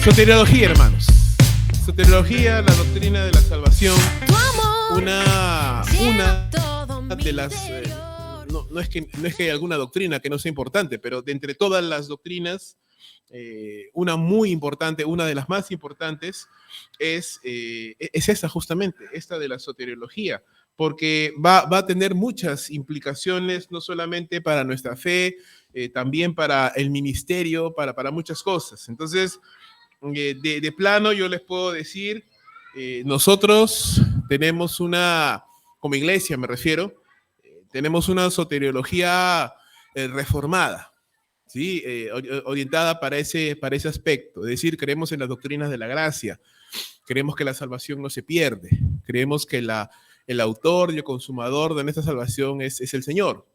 Soteriología, hermanos. Soteriología, la doctrina de la salvación. Una de las... no es que haya alguna doctrina que no sea importante, pero de entre todas las doctrinas, una muy importante, una de las más importantes, es esta justamente, esta de la soteriología, porque va a tener muchas implicaciones, no solamente para nuestra fe, también para el ministerio, para muchas cosas. Entonces, de plano yo les puedo decir, nosotros tenemos como iglesia me refiero, tenemos una soteriología reformada, ¿sí? Orientada para ese aspecto. Es decir, creemos en las doctrinas de la gracia, creemos que la salvación no se pierde, creemos que el autor y el consumador de nuestra salvación es el Señor.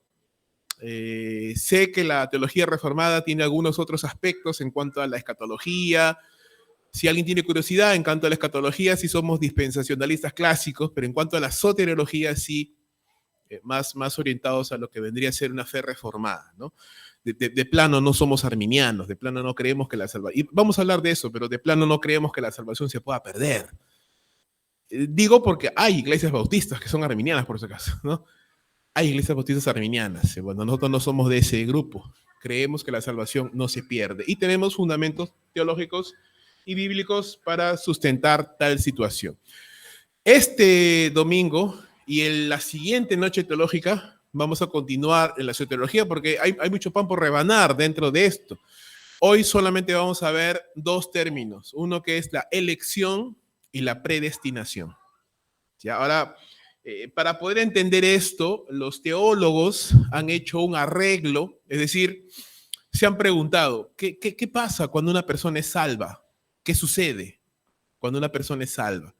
Sé que la teología reformada tiene algunos otros aspectos en cuanto a la escatología. Si alguien tiene curiosidad en cuanto a la escatología, sí somos dispensacionalistas clásicos, pero en cuanto a la soteriología, sí, más orientados a lo que vendría a ser una fe reformada, ¿no? De plano no somos arminianos, de plano no creemos que la salvación, y vamos a hablar de eso, pero de plano no creemos que la salvación se pueda perder. Digo porque hay iglesias bautistas que son arminianas, por si acaso, ¿no? Hay iglesias bautistas arminianas. Bueno, nosotros no somos de ese grupo. Creemos que la salvación no se pierde y tenemos fundamentos teológicos y bíblicos para sustentar tal situación. Este domingo y en la siguiente noche teológica vamos a continuar en la soteriología porque hay mucho pan por rebanar dentro de esto. Hoy solamente vamos a ver dos términos, uno que es la elección y la predestinación. ¿Ya? Ahora, para poder entender esto, los teólogos han hecho un arreglo, es decir, se han preguntado, ¿qué pasa cuando una persona es salva? ¿Qué sucede cuando una persona es salva?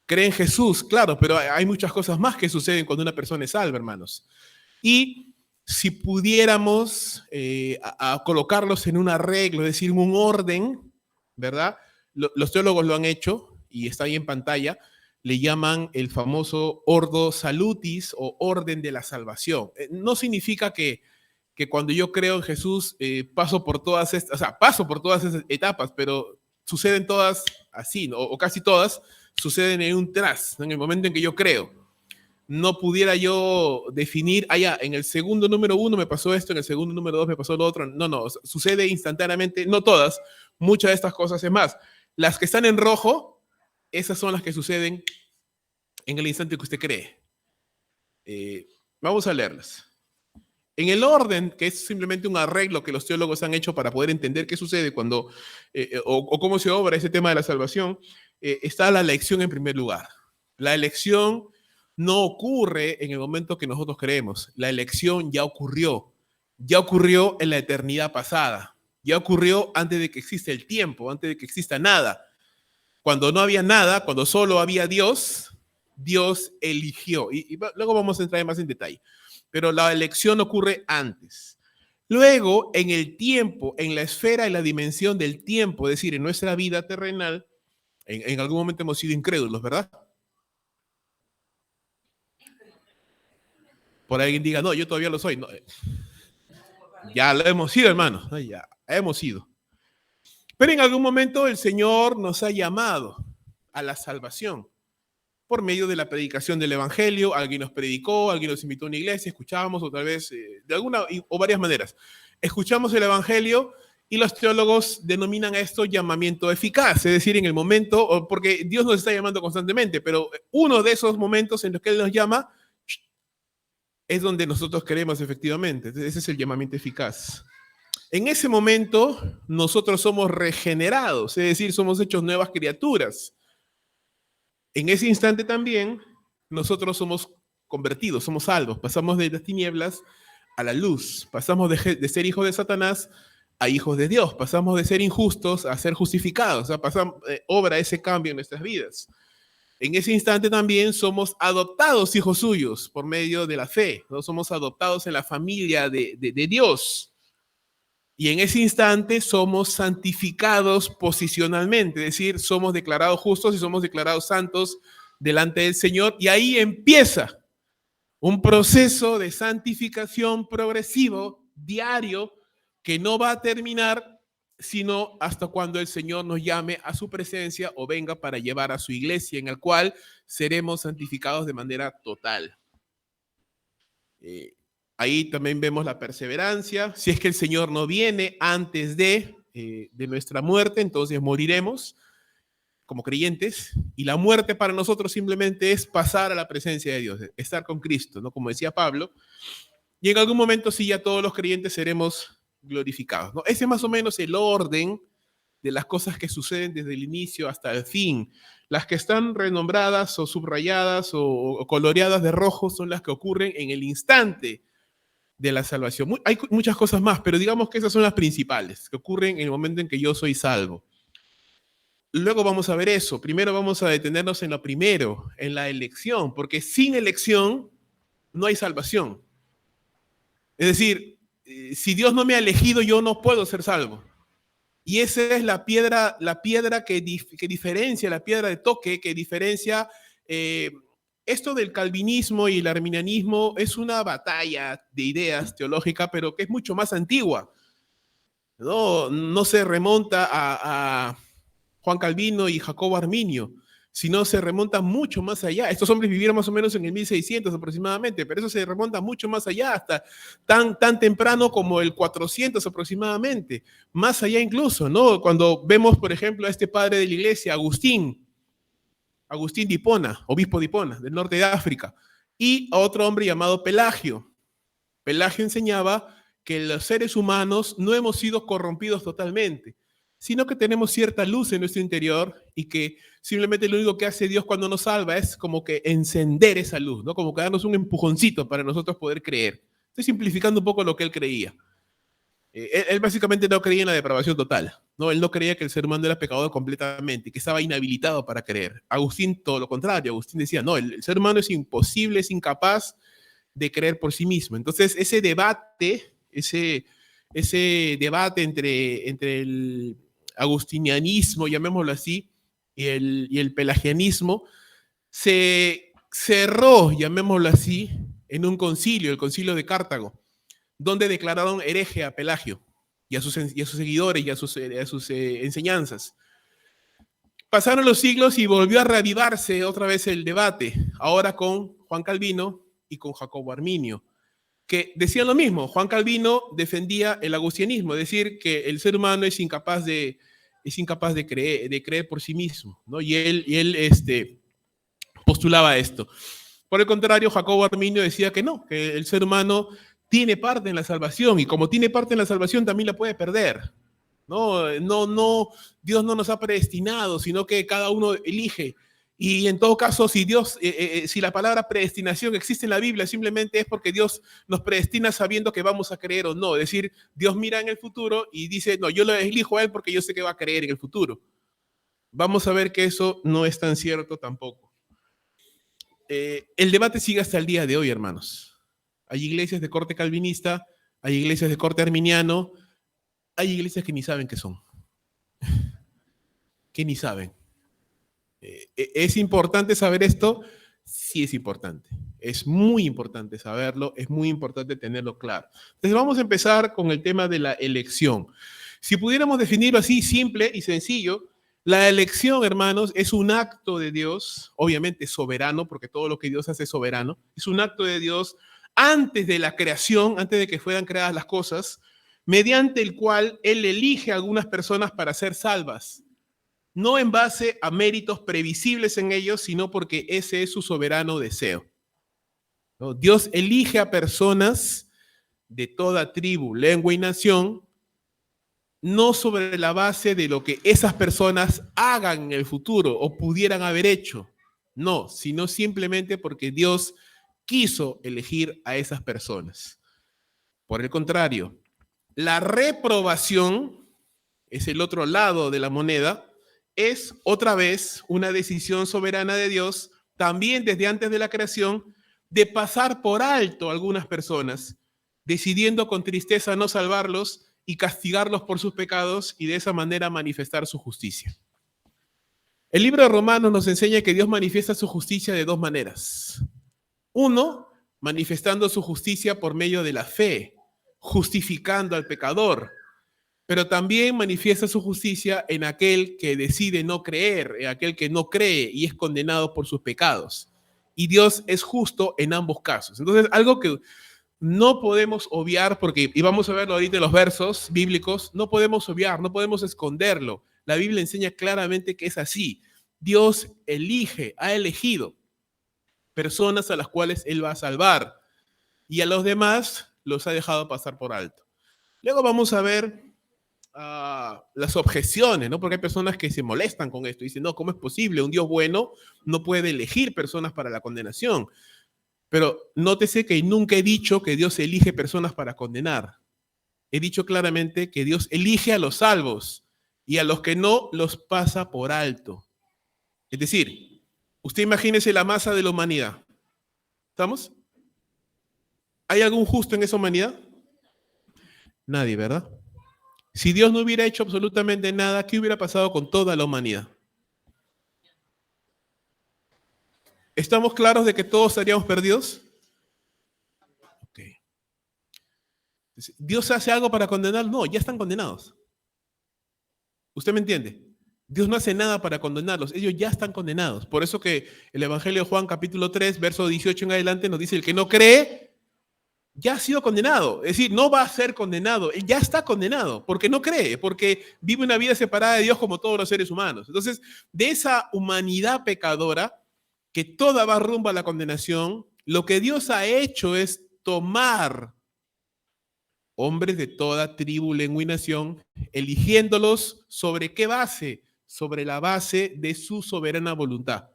Cree en Jesús, claro, pero hay muchas cosas más que suceden cuando una persona es salva, hermanos. Y si pudiéramos a colocarlos en un arreglo, es decir, en un orden, ¿verdad? Los teólogos lo han hecho y está ahí en pantalla, le llaman el famoso ordo salutis o orden de la salvación. No significa que cuando yo creo en Jesús paso por todas esas etapas, pero suceden todas así, ¿no? O casi todas suceden en un tras, ¿no? En el momento en que yo creo. No pudiera yo definir, en el segundo número 1 me pasó esto, en el segundo número 2 me pasó lo otro. No, sucede instantáneamente, no todas, muchas de estas cosas. Es más, las que están en rojo, esas son las que suceden en el instante que usted cree. Vamos a leerlas. En el orden, que es simplemente un arreglo que los teólogos han hecho para poder entender qué sucede cuando, o cómo se obra ese tema de la salvación, está la elección en primer lugar. La elección no ocurre en el momento que nosotros creemos. La elección ya ocurrió en la eternidad pasada, ya ocurrió antes de que exista el tiempo, antes de que exista nada. Cuando no había nada, cuando solo había Dios, Dios eligió. Y luego vamos a entrar más en detalle. Pero la elección ocurre antes. Luego, en el tiempo, en la esfera y la dimensión del tiempo, es decir, en nuestra vida terrenal, en algún momento hemos sido incrédulos, ¿verdad? Por alguien diga, no, yo todavía lo soy. No, ya lo hemos sido, hermanos. No, ya hemos sido. Pero en algún momento el Señor nos ha llamado a la salvación por medio de la predicación del Evangelio. Alguien nos predicó, alguien nos invitó a una iglesia, escuchábamos otra vez, de alguna o varias maneras. Escuchamos el Evangelio y los teólogos denominan a esto llamamiento eficaz, es decir, en el momento, porque Dios nos está llamando constantemente, pero uno de esos momentos en los que Él nos llama es donde nosotros queremos efectivamente. Ese es el llamamiento eficaz. En ese momento nosotros somos regenerados, es decir, somos hechos nuevas criaturas. En ese instante también nosotros somos convertidos, somos salvos, pasamos de las tinieblas a la luz, pasamos de ser hijos de Satanás a hijos de Dios, pasamos de ser injustos a ser justificados, o sea, obra ese cambio en nuestras vidas. En ese instante también somos adoptados hijos suyos por medio de la fe, ¿no? Somos adoptados en la familia de Dios. Y en ese instante somos santificados posicionalmente, es decir, somos declarados justos y somos declarados santos delante del Señor. Y ahí empieza un proceso de santificación progresivo, diario, que no va a terminar sino hasta cuando el Señor nos llame a su presencia o venga para llevar a su iglesia, en el cual seremos santificados de manera total. Ahí también vemos la perseverancia. Si es que el Señor no viene antes de nuestra muerte, entonces moriremos como creyentes, y la muerte para nosotros simplemente es pasar a la presencia de Dios, estar con Cristo, ¿no? Como decía Pablo, y en algún momento sí ya todos los creyentes seremos glorificados, ¿no? Ese es más o menos el orden de las cosas que suceden desde el inicio hasta el fin. Las que están renombradas o subrayadas o coloreadas de rojo son las que ocurren en el instante de la salvación. Hay muchas cosas más, pero digamos que esas son las principales, que ocurren en el momento en que yo soy salvo. Luego vamos a ver eso. Primero vamos a detenernos en lo primero, en la elección, porque sin elección no hay salvación. Es decir, si Dios no me ha elegido, yo no puedo ser salvo. Y esa es la piedra que diferencia, la piedra de toque que diferencia. Esto del calvinismo y el arminianismo es una batalla de ideas teológica, pero que es mucho más antigua. No se remonta a Juan Calvino y Jacobo Arminio, sino se remonta mucho más allá. Estos hombres vivieron más o menos en el 1600 aproximadamente, pero eso se remonta mucho más allá, hasta tan temprano como el 400 aproximadamente, más allá incluso, ¿no? Cuando vemos, por ejemplo, a este padre de la iglesia, Agustín de Hipona, obispo de Hipona, del norte de África, y a otro hombre llamado Pelagio. Pelagio enseñaba que los seres humanos no hemos sido corrompidos totalmente, sino que tenemos cierta luz en nuestro interior y que simplemente lo único que hace Dios cuando nos salva es como que encender esa luz, ¿no? Como que darnos un empujoncito para nosotros poder creer. Estoy simplificando un poco lo que él creía. Él básicamente no creía en la depravación total, ¿no? Él no creía que el ser humano era pecador completamente, que estaba inhabilitado para creer. Agustín, todo lo contrario. Agustín decía, no, el ser humano es imposible, es incapaz de creer por sí mismo. Entonces, ese debate entre el agustinianismo, llamémoslo así, y el pelagianismo, se cerró, llamémoslo así, en un concilio, el concilio de Cartago, donde declararon hereje a Pelagio y a sus seguidores y a sus enseñanzas. Pasaron los siglos y volvió a reavivarse otra vez el debate, ahora con Juan Calvino y con Jacobo Arminio, que decían lo mismo. Juan Calvino defendía el agustianismo, es decir, que el ser humano es incapaz de creer por sí mismo, ¿no? Y él postulaba esto. Por el contrario, Jacobo Arminio decía que no, que el ser humano tiene parte en la salvación, y como tiene parte en la salvación también la puede perder. No, Dios no nos ha predestinado, sino que cada uno elige. Y en todo caso, si la palabra predestinación existe en la Biblia, simplemente es porque Dios nos predestina sabiendo que vamos a creer o no. Es decir, Dios mira en el futuro y dice, no, yo lo elijo a él porque yo sé que va a creer en el futuro. Vamos a ver que eso no es tan cierto tampoco. El debate sigue hasta el día de hoy, hermanos. Hay iglesias de corte calvinista, hay iglesias de corte arminiano, hay iglesias que ni saben qué son. Que ni saben. ¿Es importante saber esto? Sí, es importante. Es muy importante saberlo, es muy importante tenerlo claro. Entonces vamos a empezar con el tema de la elección. Si pudiéramos definirlo así, simple y sencillo, la elección, hermanos, es un acto de Dios, obviamente soberano, porque todo lo que Dios hace es soberano, es un acto de Dios antes de la creación, antes de que fueran creadas las cosas, mediante el cual Él elige a algunas personas para ser salvas. No en base a méritos previsibles en ellos, sino porque ese es su soberano deseo, ¿no? Dios elige a personas de toda tribu, lengua y nación, no sobre la base de lo que esas personas hagan en el futuro o pudieran haber hecho, no, sino simplemente porque Dios quiso elegir a esas personas. Por el contrario, la reprobación es el otro lado de la moneda. Es otra vez una decisión soberana de Dios, también desde antes de la creación, de pasar por alto a algunas personas, decidiendo con tristeza no salvarlos y castigarlos por sus pecados y de esa manera manifestar su justicia. El libro de Romanos nos enseña que Dios manifiesta su justicia de dos maneras. Uno, manifestando su justicia por medio de la fe, justificando al pecador, pero también manifiesta su justicia en aquel que decide no creer, en aquel que no cree y es condenado por sus pecados. Y Dios es justo en ambos casos. Entonces, algo que no podemos obviar, porque, y vamos a verlo ahorita en los versos bíblicos, no podemos obviar, no podemos esconderlo. La Biblia enseña claramente que es así. Dios elige, ha elegido personas a las cuales Él va a salvar y a los demás los ha dejado pasar por alto. Luego vamos a ver las objeciones, ¿no? Porque hay personas que se molestan con esto y dicen, no, ¿cómo es posible? Un Dios bueno no puede elegir personas para la condenación. Pero nótese que nunca he dicho que Dios elige personas para condenar. He dicho claramente que Dios elige a los salvos y a los que no los pasa por alto. Es decir, usted imagínese la masa de la humanidad. ¿Estamos? ¿Hay algún justo en esa humanidad? Nadie, ¿verdad? Si Dios no hubiera hecho absolutamente nada, ¿qué hubiera pasado con toda la humanidad? ¿Estamos claros de que todos estaríamos perdidos? Ok. ¿Dios hace algo para condenar? No, ya están condenados. ¿Usted me entiende? Dios no hace nada para condenarlos, ellos ya están condenados. Por eso que el Evangelio de Juan capítulo 3, verso 18 en adelante nos dice, el que no cree ya ha sido condenado. Es decir, no va a ser condenado, él ya está condenado porque no cree, porque vive una vida separada de Dios como todos los seres humanos. Entonces, de esa humanidad pecadora, que toda va rumbo a la condenación, lo que Dios ha hecho es tomar hombres de toda tribu, lengua y nación, eligiéndolos sobre qué base, sobre la base de su soberana voluntad.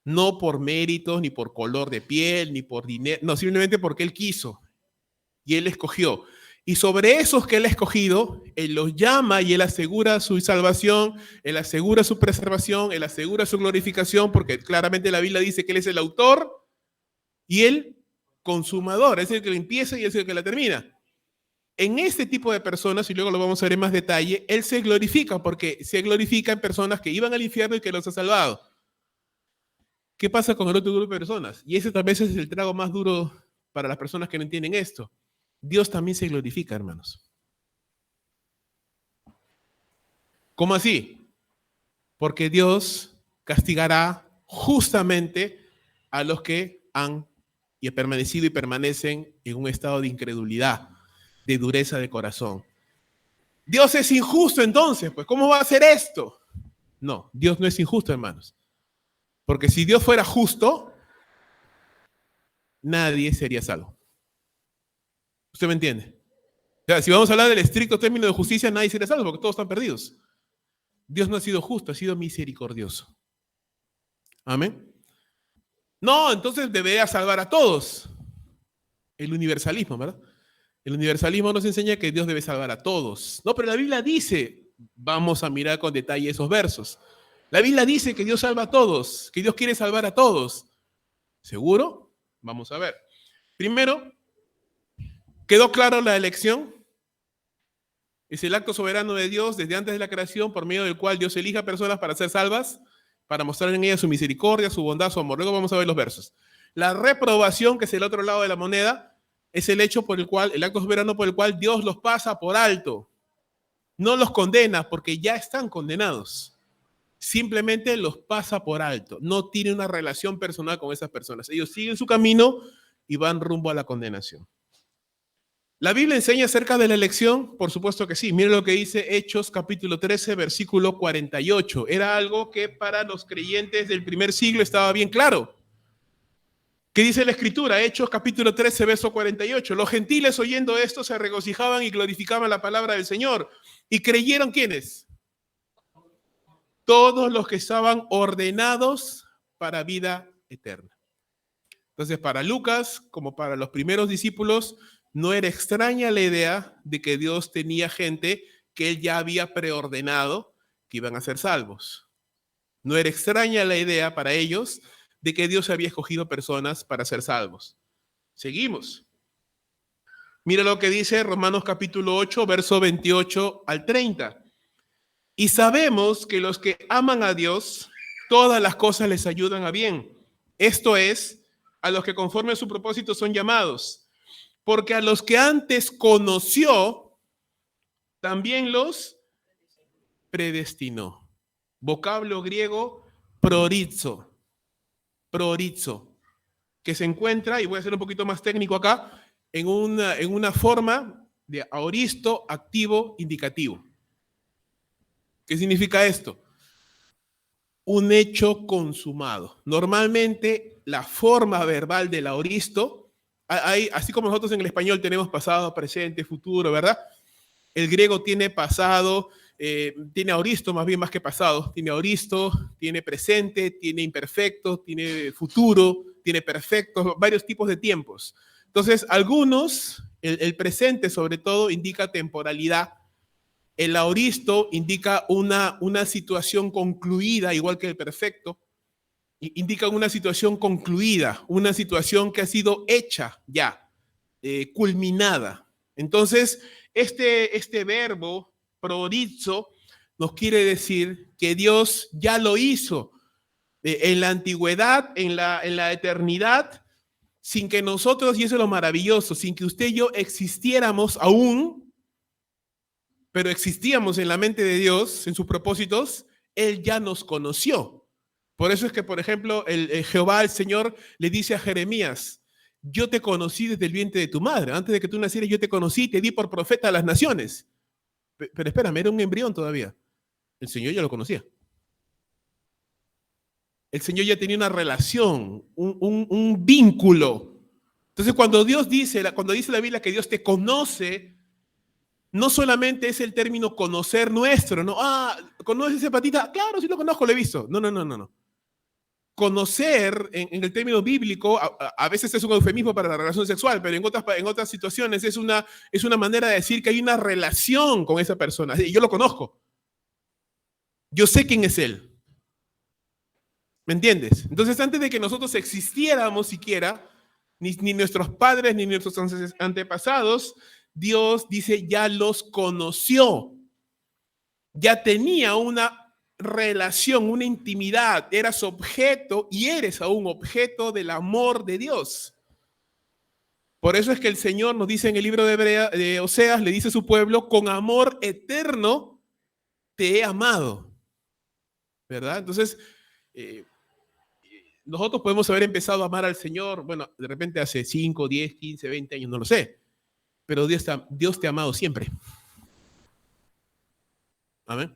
No por méritos, ni por color de piel, ni por dinero, no, simplemente porque Él quiso y Él escogió. Y sobre esos que Él ha escogido, Él los llama y Él asegura su salvación, Él asegura su preservación, Él asegura su glorificación, porque claramente la Biblia dice que Él es el autor y el consumador, es el que la empieza y es el que la termina. En este tipo de personas, y luego lo vamos a ver en más detalle, Él se glorifica porque se glorifica en personas que iban al infierno y que los ha salvado. ¿Qué pasa con el otro grupo de personas? Y ese tal vez es el trago más duro para las personas que no entienden esto. Dios también se glorifica, hermanos. ¿Cómo así? Porque Dios castigará justamente a los que han permanecido y permanecen en un estado de incredulidad, de dureza de corazón. Dios es injusto entonces, pues ¿cómo va a hacer esto? No, Dios no es injusto, hermanos. Porque si Dios fuera justo, nadie sería salvo. ¿Usted me entiende? O sea, si vamos a hablar del estricto término de justicia, nadie sería salvo porque todos están perdidos. Dios no ha sido justo, ha sido misericordioso. Amén. No, entonces debería salvar a todos. El universalismo, ¿verdad? El universalismo nos enseña que Dios debe salvar a todos. No, pero la Biblia dice, vamos a mirar con detalle esos versos. La Biblia dice que Dios salva a todos, que Dios quiere salvar a todos. ¿Seguro? Vamos a ver. Primero, ¿quedó claro la elección? Es el acto soberano de Dios desde antes de la creación por medio del cual Dios elige a personas para ser salvas, para mostrar en ellas su misericordia, su bondad, su amor. Luego vamos a ver los versos. La reprobación, que es el otro lado de la moneda, es el hecho por el cual, el acto soberano por el cual Dios los pasa por alto. No los condena porque ya están condenados. Simplemente los pasa por alto. No tiene una relación personal con esas personas. Ellos siguen su camino y van rumbo a la condenación. ¿La Biblia enseña acerca de la elección? Por supuesto que sí. Miren lo que dice Hechos capítulo 13, versículo 48. Era algo que para los creyentes del primer siglo estaba bien claro. ¿Qué dice la Escritura? Hechos capítulo 13, verso 48. Los gentiles oyendo esto se regocijaban y glorificaban la palabra del Señor. ¿Y creyeron quiénes? Todos los que estaban ordenados para vida eterna. Entonces, para Lucas, como para los primeros discípulos, no era extraña la idea de que Dios tenía gente que Él ya había preordenado que iban a ser salvos. No era extraña la idea para ellos de que Dios había escogido personas para ser salvos. Seguimos. Mira lo que dice Romanos capítulo 8, verso 28 al 30. Y sabemos que los que aman a Dios, todas las cosas les ayudan a bien. Esto es, a los que conforme a su propósito son llamados. Porque a los que antes conoció, también los predestinó. Vocablo griego, prorizo. Prorizo. Que se encuentra, y voy a ser un poquito más técnico acá, en una forma de aoristo activo indicativo. ¿Qué significa esto? Un hecho consumado. Normalmente la forma verbal del aoristo, así como nosotros en el español tenemos pasado, presente, futuro, ¿verdad? El griego tiene pasado, tiene aoristo más que pasado, tiene aoristo, tiene presente, tiene imperfecto, tiene futuro, tiene perfecto, varios tipos de tiempos. Entonces, algunos, el presente sobre todo, indica temporalidad. El aoristo indica una situación concluida, igual que el perfecto. Indica una situación concluida, una situación que ha sido hecha ya, culminada. Entonces, este verbo, prorizo, nos quiere decir que Dios ya lo hizo en la antigüedad, en la eternidad, sin que nosotros, y eso es lo maravilloso, sin que usted y yo existiéramos aún, pero existíamos en la mente de Dios, en sus propósitos, Él ya nos conoció. Por eso es que, por ejemplo, el Jehová, el Señor, le dice a Jeremías, yo te conocí desde el vientre de tu madre. Antes de que tú nacieras, yo te conocí y te di por profeta a las naciones. Pero espérame, era un embrión todavía. El Señor ya lo conocía. El Señor ya tenía una relación, un vínculo. Entonces, cuando dice la Biblia que Dios te conoce, no solamente es el término conocer nuestro, ¿no? ¿Conoces ese patita? Claro, sí lo conozco, lo he visto. No. Conocer, en el término bíblico, a veces es un eufemismo para la relación sexual, pero en otras situaciones es una manera de decir que hay una relación con esa persona. Y yo lo conozco. Yo sé quién es él. ¿Me entiendes? Entonces, antes de que nosotros existiéramos siquiera, ni nuestros padres, ni nuestros antepasados, Dios dice, ya los conoció. Ya tenía una relación, una intimidad, eras objeto y eres aún objeto del amor de Dios. Por eso es que el Señor nos dice en el libro de Oseas, le dice a su pueblo, con amor eterno te he amado. ¿Verdad? Entonces, nosotros podemos haber empezado a amar al Señor, bueno, de repente hace 5, 10, 15, 20 años, no lo sé, pero Dios te ha amado siempre. Amén.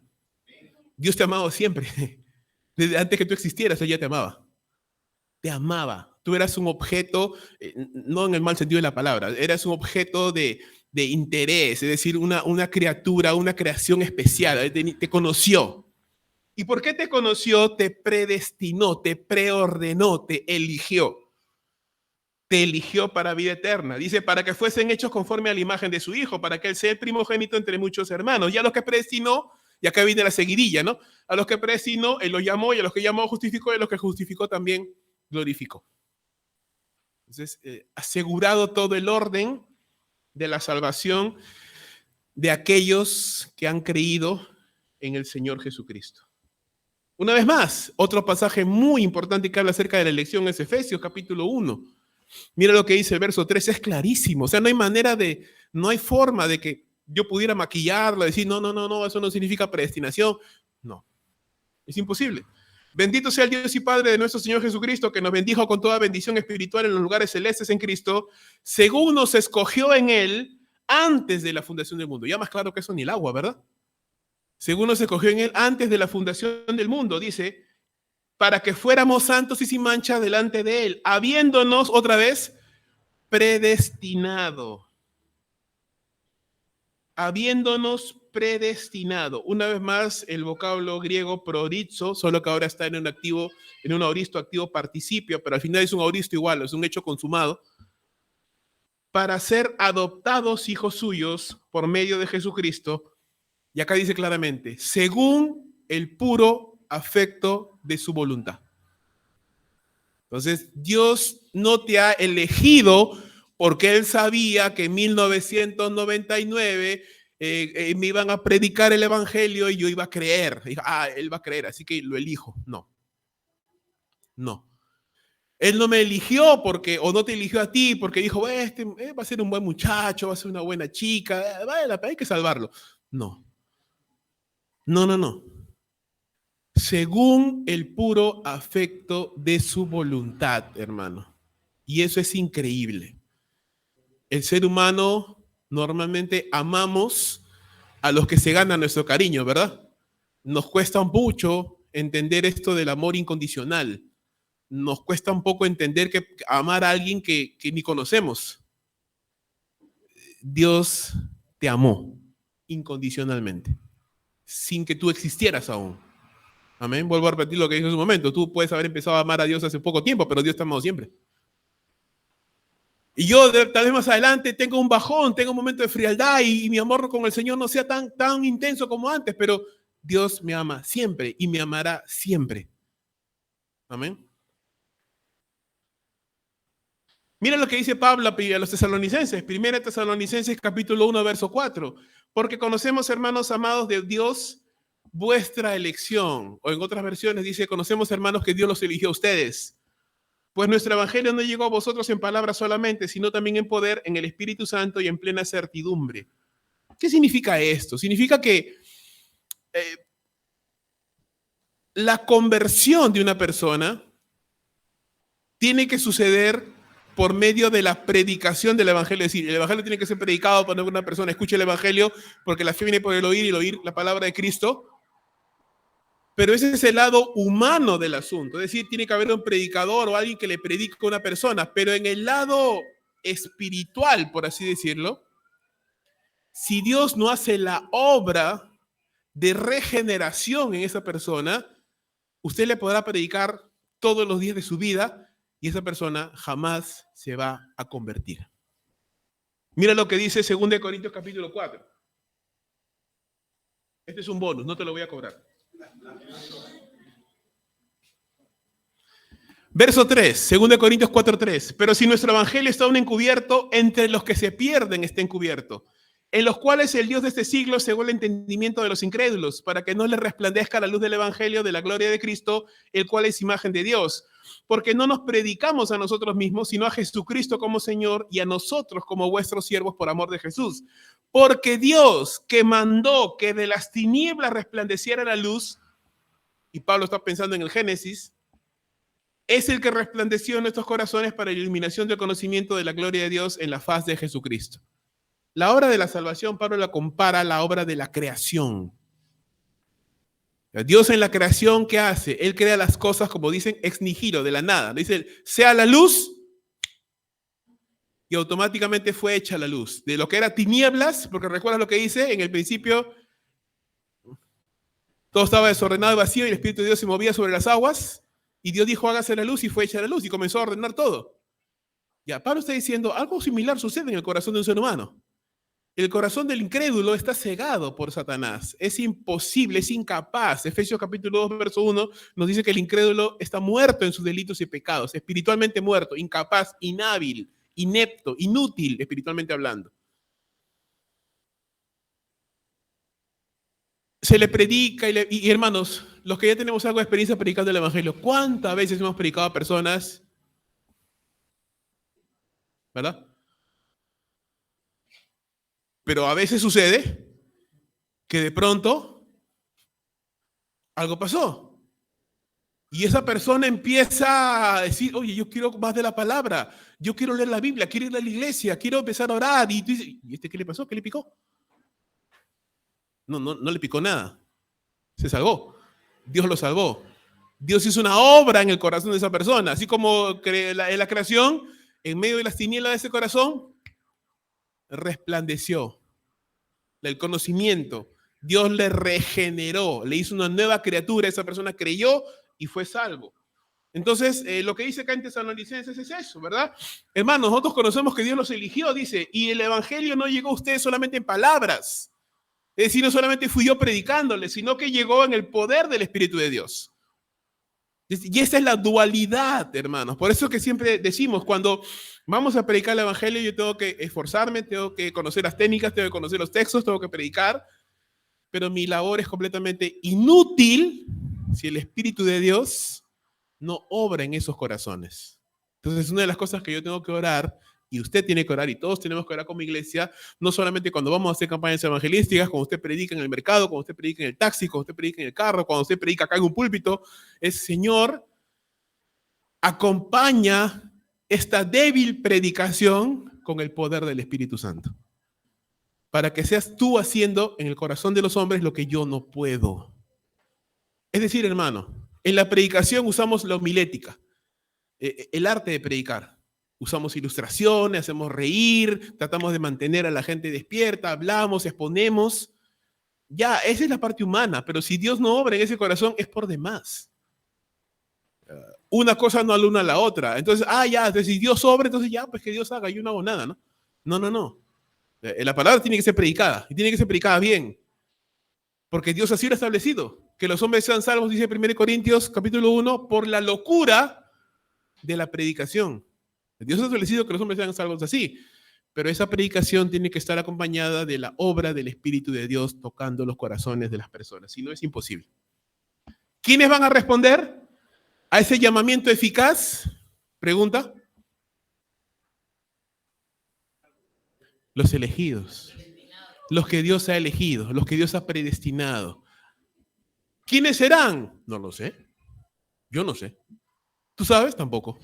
Dios te ha amado siempre. Desde antes que tú existieras, Él ya te amaba. Te amaba. Tú eras un objeto, no en el mal sentido de la palabra, eras un objeto de interés, es decir, una criatura, una creación especial. Te conoció. ¿Y por qué te conoció? Te predestinó, te preordenó, te eligió. Te eligió para vida eterna. Dice, para que fuesen hechos conforme a la imagen de su Hijo, para que Él sea el primogénito entre muchos hermanos. Y a los que predestinó, y acá viene la seguidilla, ¿no? A los que predestinó, Él los llamó, y a los que llamó, justificó, y a los que justificó también glorificó. Entonces, asegurado todo el orden de la salvación de aquellos que han creído en el Señor Jesucristo. Una vez más, otro pasaje muy importante que habla acerca de la elección es Efesios capítulo 1. Mira lo que dice el verso 3, es clarísimo. O sea, no hay forma de que yo pudiera maquillarlo, decir, no, eso no significa predestinación. No, es imposible. Bendito sea el Dios y Padre de nuestro Señor Jesucristo, que nos bendijo con toda bendición espiritual en los lugares celestes en Cristo, según nos escogió en Él antes de la fundación del mundo. Ya más claro que eso ni el agua, ¿verdad? Según nos escogió en Él antes de la fundación del mundo, dice, para que fuéramos santos y sin mancha delante de Él, habiéndonos otra vez predestinado. Habiéndonos predestinado. Una vez más, el vocablo griego prorizo, solo que ahora está en un aoristo activo participio, pero al final es un aoristo igual, es un hecho consumado, para ser adoptados hijos suyos por medio de Jesucristo. Y acá dice claramente, según el puro afecto de su voluntad. Entonces, Dios no te ha elegido porque él sabía que en 1999 me iban a predicar el evangelio y yo iba a creer. Dijo, él va a creer, así que lo elijo. No. Él no me eligió o no te eligió a ti porque dijo, este va a ser un buen muchacho, va a ser una buena chica, hay que salvarlo. No. Según el puro afecto de su voluntad, hermano. Y eso es increíble. El ser humano normalmente amamos a los que se ganan nuestro cariño, ¿verdad? Nos cuesta mucho entender esto del amor incondicional. Nos cuesta un poco entender que amar a alguien que ni conocemos. Dios te amó incondicionalmente, sin que tú existieras aún. Amén. Vuelvo a repetir lo que dije en su momento. Tú puedes haber empezado a amar a Dios hace poco tiempo, pero Dios te ha amado siempre. Y yo tal vez más adelante tengo un bajón, tengo un momento de frialdad y mi amor con el Señor no sea tan intenso como antes, pero Dios me ama siempre y me amará siempre. Amén. Mira lo que dice Pablo a los tesalonicenses, 1 Tesalonicenses capítulo 1, verso 4. Porque conocemos, hermanos amados de Dios, vuestra elección. O en otras versiones dice, conocemos, hermanos, que Dios los eligió a ustedes. Pues nuestro evangelio no llegó a vosotros en palabras solamente, sino también en poder, en el Espíritu Santo y en plena certidumbre. ¿Qué significa esto? Significa que la conversión de una persona tiene que suceder por medio de la predicación del evangelio. Es decir, el evangelio tiene que ser predicado para que una persona escuche el evangelio, porque la fe viene por el oír y el oír la palabra de Cristo. Pero ese es el lado humano del asunto. Es decir, tiene que haber un predicador o alguien que le predique a una persona. Pero en el lado espiritual, por así decirlo, si Dios no hace la obra de regeneración en esa persona, usted le podrá predicar todos los días de su vida y esa persona jamás se va a convertir. Mira lo que dice 2 Corintios capítulo 4. Este es un bonus, no te lo voy a cobrar. Verso 3, 2 Corintios 4:3. Pero si nuestro evangelio está aún encubierto, entre los que se pierden está encubierto, en los cuales el Dios de este siglo cegó el entendimiento de los incrédulos, para que no les resplandezca la luz del evangelio de la gloria de Cristo, el cual es imagen de Dios. Porque no nos predicamos a nosotros mismos, sino a Jesucristo como Señor y a nosotros como vuestros siervos por amor de Jesús. Porque Dios, que mandó que de las tinieblas resplandeciera la luz, y Pablo está pensando en el Génesis, es el que resplandeció en nuestros corazones para la iluminación del conocimiento de la gloria de Dios en la faz de Jesucristo. La obra de la salvación, Pablo la compara a la obra de la creación. Dios en la creación, ¿qué hace? Él crea las cosas, como dicen, ex nihilo, de la nada. Dice, sea la luz, y automáticamente fue hecha la luz. De lo que era tinieblas, porque recuerdas lo que dice, en el principio todo estaba desordenado y vacío y el Espíritu de Dios se movía sobre las aguas. Y Dios dijo, hágase la luz, y fue hecha la luz, y comenzó a ordenar todo. Ya, Pablo está diciendo, algo similar sucede en el corazón de un ser humano. El corazón del incrédulo está cegado por Satanás. Es imposible, es incapaz. Efesios capítulo 2, verso 1 nos dice que el incrédulo está muerto en sus delitos y pecados, espiritualmente muerto, incapaz, inhábil, inepto, inútil, espiritualmente hablando. Se le predica y hermanos, los que ya tenemos algo de experiencia predicando el evangelio, ¿cuántas veces hemos predicado a personas? ¿Verdad? Pero a veces sucede que de pronto algo pasó. Y esa persona empieza a decir, oye, yo quiero más de la palabra, yo quiero leer la Biblia, quiero ir a la iglesia, quiero empezar a orar. Y tú dices, ¿y este qué le pasó? ¿Qué le picó? No le picó nada. Se salvó. Dios lo salvó. Dios hizo una obra en el corazón de esa persona. Así como en la creación, en medio de las tinieblas de ese corazón, resplandeció el conocimiento. Dios le regeneró, le hizo una nueva criatura. Esa persona creyó y fue salvo. Entonces, lo que dice acá en Tesalonicenses es eso, ¿verdad? Hermanos, nosotros conocemos que Dios los eligió, dice, y el evangelio no llegó a ustedes solamente en palabras. Es decir, no solamente fui yo predicándole, sino que llegó en el poder del Espíritu de Dios. Y esa es la dualidad, hermanos. Por eso que siempre decimos, cuando vamos a predicar el evangelio, yo tengo que esforzarme, tengo que conocer las técnicas, tengo que conocer los textos, tengo que predicar, pero mi labor es completamente inútil si el Espíritu de Dios no obra en esos corazones. Entonces, una de las cosas que yo tengo que orar, y usted tiene que orar, y todos tenemos que orar como iglesia, no solamente cuando vamos a hacer campañas evangelísticas, cuando usted predica en el mercado, cuando usted predica en el taxi, cuando usted predica en el carro, cuando usted predica acá en un púlpito, es: Señor, acompaña esta débil predicación con el poder del Espíritu Santo, para que seas tú haciendo en el corazón de los hombres lo que yo no puedo. Es decir, hermano, en la predicación usamos la homilética, el arte de predicar. Usamos ilustraciones, hacemos reír, tratamos de mantener a la gente despierta, hablamos, exponemos. Ya, esa es la parte humana, pero si Dios no obra en ese corazón, es por demás. Una cosa no aluna a la otra. Entonces, entonces si Dios obra, entonces ya, pues que Dios haga, yo no hago nada, ¿no? No. La palabra tiene que ser predicada, y tiene que ser predicada bien, porque Dios así lo ha establecido, que los hombres sean salvos, dice 1 Corintios capítulo 1, por la locura de la predicación. Dios ha establecido que los hombres sean salvos así, pero esa predicación tiene que estar acompañada de la obra del Espíritu de Dios tocando los corazones de las personas, si no es imposible. ¿Quiénes van a responder a ese llamamiento eficaz? Pregunta. Los elegidos, los que Dios ha elegido, los que Dios ha predestinado. ¿Quiénes serán? No lo sé. Yo no sé. ¿Tú sabes? Tampoco.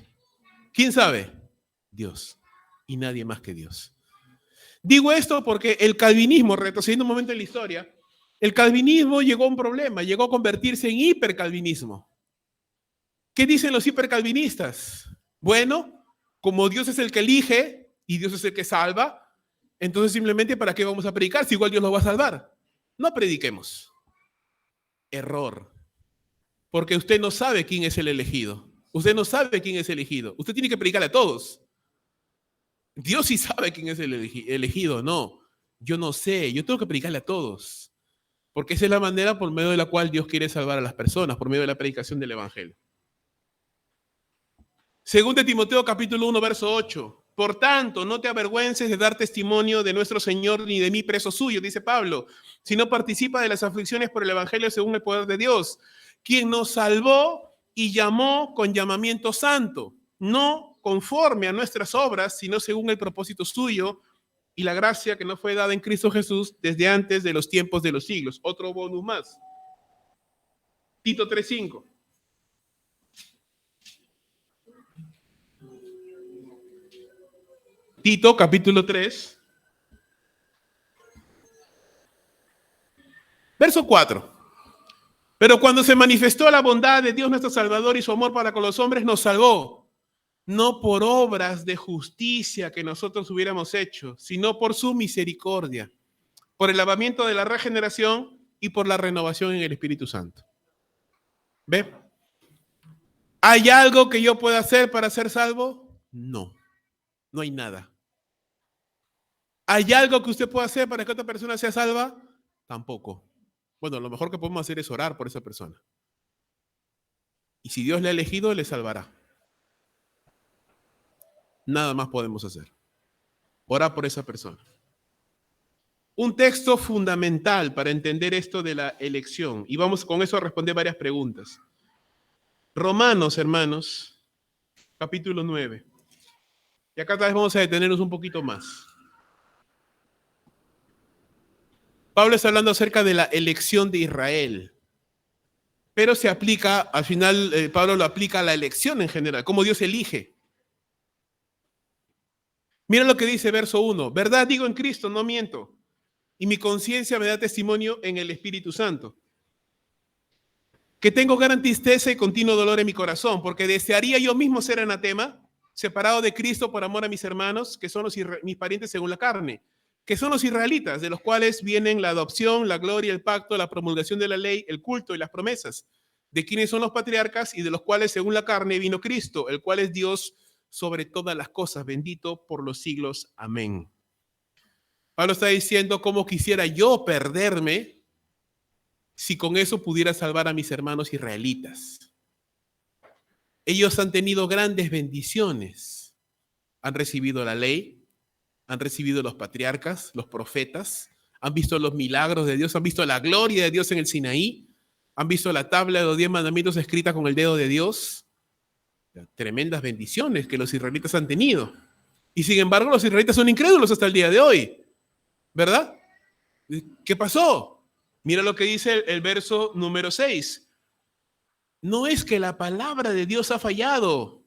¿Quién sabe? Dios. Y nadie más que Dios. Digo esto porque el calvinismo, retrocediendo un momento en la historia, el calvinismo llegó a un problema, llegó a convertirse en hipercalvinismo. ¿Qué dicen los hipercalvinistas? Bueno, como Dios es el que elige y Dios es el que salva, entonces simplemente ¿para qué vamos a predicar si igual Dios lo va a salvar? No prediquemos. Error. Porque usted no sabe quién es el elegido. Usted no sabe quién es el elegido. Usted tiene que predicarle a todos. Dios sí sabe quién es el elegido. No, yo no sé. Yo tengo que predicarle a todos. Porque esa es la manera por medio de la cual Dios quiere salvar a las personas, por medio de la predicación del evangelio. Según de Timoteo capítulo 1, verso 8. Por tanto, no te avergüences de dar testimonio de nuestro Señor ni de mí preso suyo, dice Pablo, sino participa de las aflicciones por el evangelio según el poder de Dios, quien nos salvó y llamó con llamamiento santo, no conforme a nuestras obras, sino según el propósito suyo y la gracia que nos fue dada en Cristo Jesús desde antes de los tiempos de los siglos. Otro bonus más. Tito 3:5. Tito, capítulo 3, verso 4. Pero cuando se manifestó la bondad de Dios nuestro Salvador y su amor para con los hombres, nos salvó, no por obras de justicia que nosotros hubiéramos hecho, sino por su misericordia, por el lavamiento de la regeneración y por la renovación en el Espíritu Santo. ¿Ve? ¿Hay algo que yo pueda hacer para ser salvo? No, no hay nada. ¿Hay algo que usted pueda hacer para que otra persona sea salva? Tampoco. Bueno, lo mejor que podemos hacer es orar por esa persona. Y si Dios le ha elegido, le salvará. Nada más podemos hacer. Orar por esa persona. Un texto fundamental para entender esto de la elección. Y vamos con eso a responder varias preguntas. Romanos, hermanos, capítulo 9. Y acá tal vez vamos a detenernos un poquito más. Pablo está hablando acerca de la elección de Israel, pero se aplica, al final Pablo lo aplica a la elección en general, cómo Dios elige. Mira lo que dice verso 1, verdad digo en Cristo, no miento, y mi conciencia me da testimonio en el Espíritu Santo, que tengo gran tristeza y continuo dolor en mi corazón, porque desearía yo mismo ser anatema, separado de Cristo por amor a mis hermanos, que son mis parientes según la carne, que son los israelitas, de los cuales vienen la adopción, la gloria, el pacto, la promulgación de la ley, el culto y las promesas, de quienes son los patriarcas y de los cuales según la carne vino Cristo, el cual es Dios sobre todas las cosas, bendito por los siglos. Amén. Pablo está diciendo cómo quisiera yo perderme si con eso pudiera salvar a mis hermanos israelitas. Ellos han tenido grandes bendiciones. Han recibido la ley, han recibido los patriarcas, los profetas, han visto los milagros de Dios, han visto la gloria de Dios en el Sinaí, han visto la tabla de los 10 mandamientos escrita con el dedo de Dios. Tremendas bendiciones que los israelitas han tenido. Y sin embargo, los israelitas son incrédulos hasta el día de hoy, ¿verdad? ¿Qué pasó? Mira lo que dice el verso número 6. No es que la palabra de Dios ha fallado.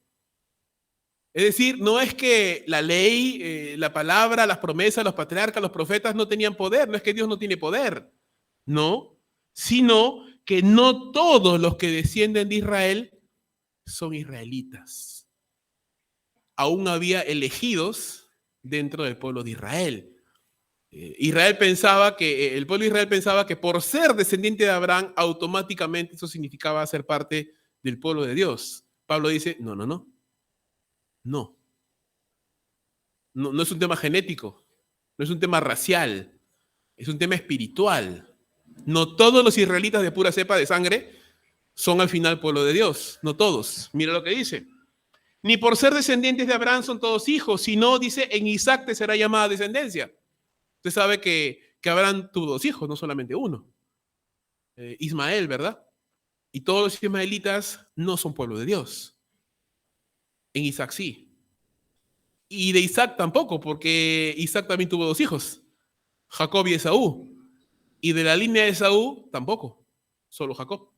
Es decir, no es que la ley, la palabra, las promesas, los patriarcas, los profetas no tenían poder. No es que Dios no tiene poder. No, sino que no todos los que descienden de Israel son israelitas. Aún había elegidos dentro del pueblo de Israel. El pueblo de Israel pensaba que por ser descendiente de Abraham, automáticamente eso significaba ser parte del pueblo de Dios. Pablo dice, no. No es un tema genético, no es un tema racial, es un tema espiritual. No todos los israelitas de pura cepa de sangre son al final pueblo de Dios, no todos. Mira lo que dice. Ni por ser descendientes de Abraham son todos hijos, sino dice, en Isaac te será llamada descendencia. Usted sabe que Abraham tuvo 2 hijos, no solamente uno. Ismael, ¿verdad? Y todos los ismaelitas no son pueblo de Dios. En Isaac sí. Y de Isaac tampoco, porque Isaac también tuvo 2 hijos, Jacob y Esaú. Y de la línea de Esaú tampoco, solo Jacob.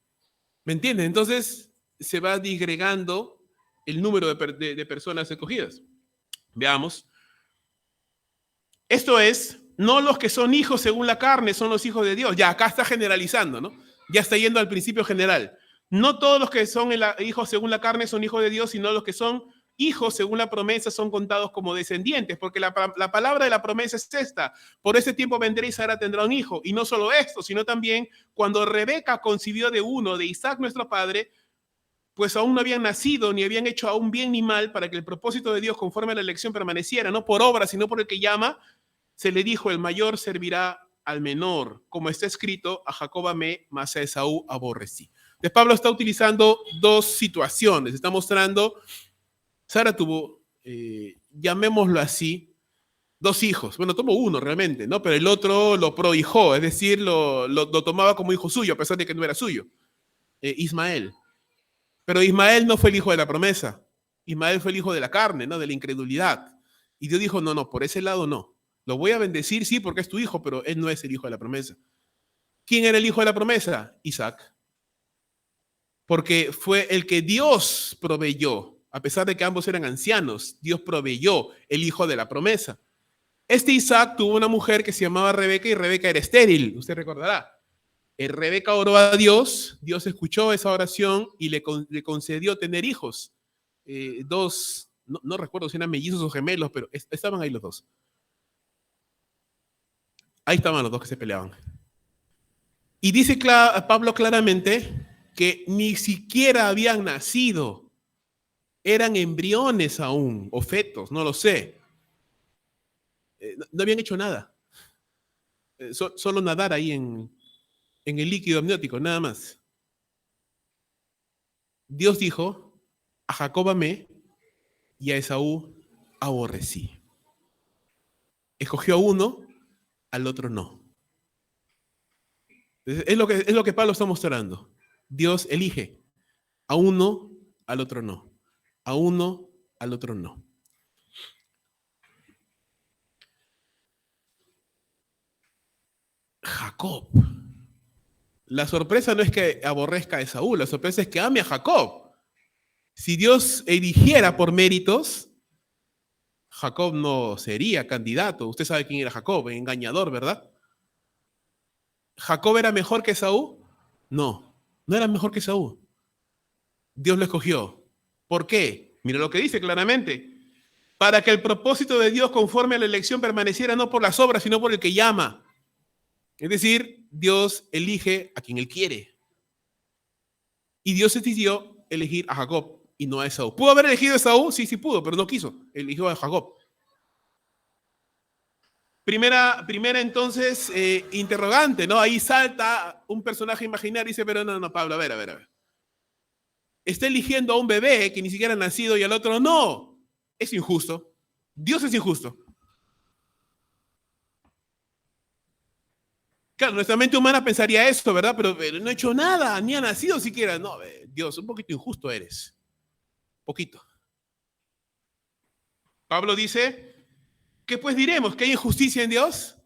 ¿Me entienden? Entonces se va disgregando el número de personas escogidas. Veamos. Esto es, no los que son hijos según la carne son los hijos de Dios. Ya acá está generalizando, ¿no? Ya está yendo al principio general. No todos los que son hijos según la carne son hijos de Dios, sino los que son hijos según la promesa son contados como descendientes, porque la palabra de la promesa es esta: por ese tiempo vendré y Sara tendrá un hijo. Y no solo esto, sino también cuando Rebeca concibió de uno, de Isaac nuestro padre, pues aún no habían nacido, ni habían hecho aún bien ni mal, para que el propósito de Dios conforme a la elección permaneciera, no por obra, sino por el que llama. Se le dijo, el mayor servirá al menor, como está escrito, a Jacob amé, mas a Esaú aborrecí. Entonces Pablo está utilizando 2 situaciones. Está mostrando, Sara tuvo, llamémoslo así, 2 hijos. Bueno, tuvo uno realmente, ¿no? Pero el otro lo prohijó, es decir, lo tomaba como hijo suyo, a pesar de que no era suyo. Ismael. Pero Ismael no fue el hijo de la promesa. Ismael fue el hijo de la carne, ¿no? De la incredulidad. Y Dios dijo, no, por ese lado no. Lo voy a bendecir, sí, porque es tu hijo, pero él no es el hijo de la promesa. ¿Quién era el hijo de la promesa? Isaac. Porque fue el que Dios proveyó. A pesar de que ambos eran ancianos, Dios proveyó el hijo de la promesa. Este Isaac tuvo una mujer que se llamaba Rebeca y Rebeca era estéril, usted recordará. Rebeca oró a Dios, Dios escuchó esa oración y le concedió tener hijos. 2, no recuerdo si eran mellizos o gemelos, pero estaban ahí los 2. Ahí estaban los 2 que se peleaban. Y dice Pablo claramente que ni siquiera habían nacido. Eran embriones aún, o fetos, no lo sé. No habían hecho nada. Solo nadar ahí en el líquido amniótico, nada más. Dios dijo, a Jacob amé y a Esaú aborrecí. Escogió a uno, al otro no. Es lo que Pablo está mostrando. Dios elige a uno, al otro no. A uno, al otro no. Jacob. La sorpresa no es que aborrezca a Esaú, la sorpresa es que ame a Jacob. Si Dios eligiera por méritos, Jacob no sería candidato. Usted sabe quién era Jacob, engañador, ¿verdad? ¿Jacob era mejor que Esaú? No era mejor que Esaú. Dios lo escogió. ¿Por qué? Mira lo que dice claramente. Para que el propósito de Dios conforme a la elección permaneciera no por las obras, sino por el que llama. Es decir, Dios elige a quien Él quiere. Y Dios decidió elegir a Jacob y no a Esaú. ¿Pudo haber elegido a Esaú? Sí pudo, pero no quiso. Eligió a Jacob. Primera entonces, interrogante, ¿no? Ahí salta un personaje imaginario y dice, pero no, Pablo, a ver. está eligiendo a un bebé que ni siquiera ha nacido y al otro no. Es injusto. Dios es injusto. Claro, nuestra mente humana pensaría esto, ¿verdad? Pero no ha hecho nada, ni ha nacido siquiera. No, Dios, un poquito injusto eres. Poquito. Pablo dice, ¿qué pues diremos? ¿Que hay injusticia en Dios?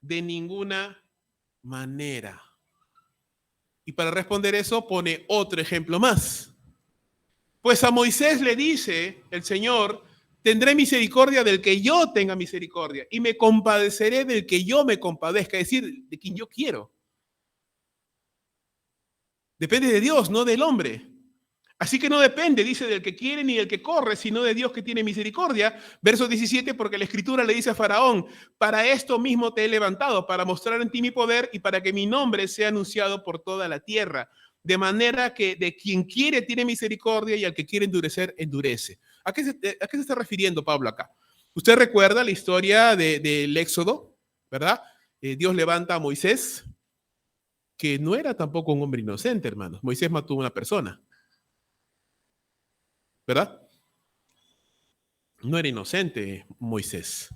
De ninguna manera. Y para responder eso pone otro ejemplo más. Pues a Moisés le dice el Señor, tendré misericordia del que yo tenga misericordia y me compadeceré del que yo me compadezca, es decir, de quien yo quiero. Depende de Dios, no del hombre. Así que no depende, dice, del que quiere ni del que corre, sino de Dios que tiene misericordia. Verso 17, porque la Escritura le dice a Faraón, para esto mismo te he levantado, para mostrar en ti mi poder y para que mi nombre sea anunciado por toda la tierra. De manera que de quien quiere tiene misericordia y al que quiere endurecer, endurece. ¿A qué se está refiriendo Pablo acá? Usted recuerda la historia del Éxodo, ¿verdad? Dios levanta a Moisés, que no era tampoco un hombre inocente, hermanos. Moisés mató a una persona, ¿verdad? No era inocente Moisés.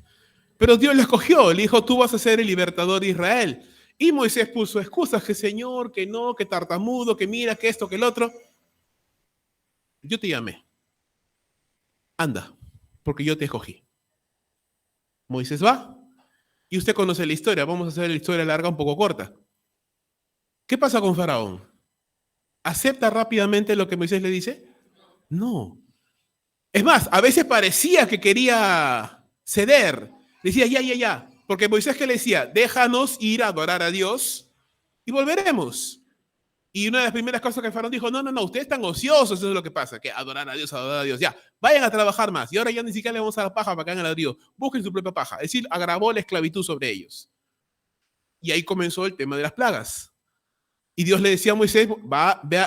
Pero Dios le escogió, le dijo, tú vas a ser el libertador de Israel. Y Moisés puso excusas, que Señor, que no, que tartamudo, que mira, que esto, que el otro. Yo te llamé. Anda, porque yo te escogí. Moisés va. Y usted conoce la historia. Vamos a hacer la historia larga, un poco corta. ¿Qué pasa con Faraón? ¿Acepta rápidamente lo que Moisés le dice? No. Es más, a veces parecía que quería ceder. Decía, ya. Porque Moisés, ¿qué le decía? Déjanos ir a adorar a Dios y volveremos. Y una de las primeras cosas que el faraón dijo, no, ustedes están ociosos, eso es lo que pasa, que adorar a Dios, ya, vayan a trabajar más. Y ahora ya ni siquiera le vamos a dar paja para que hagan el ladrillo. Busquen su propia paja. Es decir, agravó la esclavitud sobre ellos. Y ahí comenzó el tema de las plagas. Y Dios le decía a Moisés,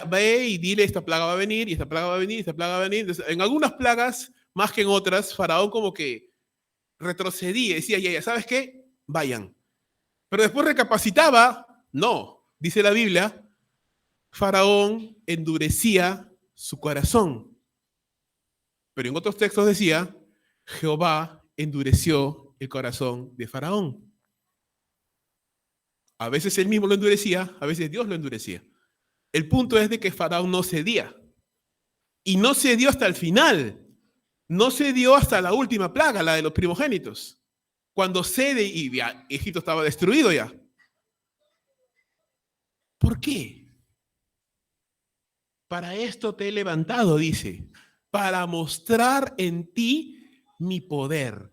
ve y dile, esta plaga va a venir, y esta plaga va a venir, y esta plaga va a venir. Entonces, en algunas plagas, más que en otras, Faraón como que retrocedía, decía, ya, ¿sabes qué? Vayan. Pero después recapacitaba, no, dice la Biblia, Faraón endurecía su corazón. Pero en otros textos decía, Jehová endureció el corazón de Faraón. A veces él mismo lo endurecía, a veces Dios lo endurecía. El punto es de que Faraón no cedía. Y no cedió hasta el final. No cedió hasta la última plaga, la de los primogénitos. Cuando cede y ya, Egipto estaba destruido ya. ¿Por qué? Para esto te he levantado, dice, para mostrar en ti mi poder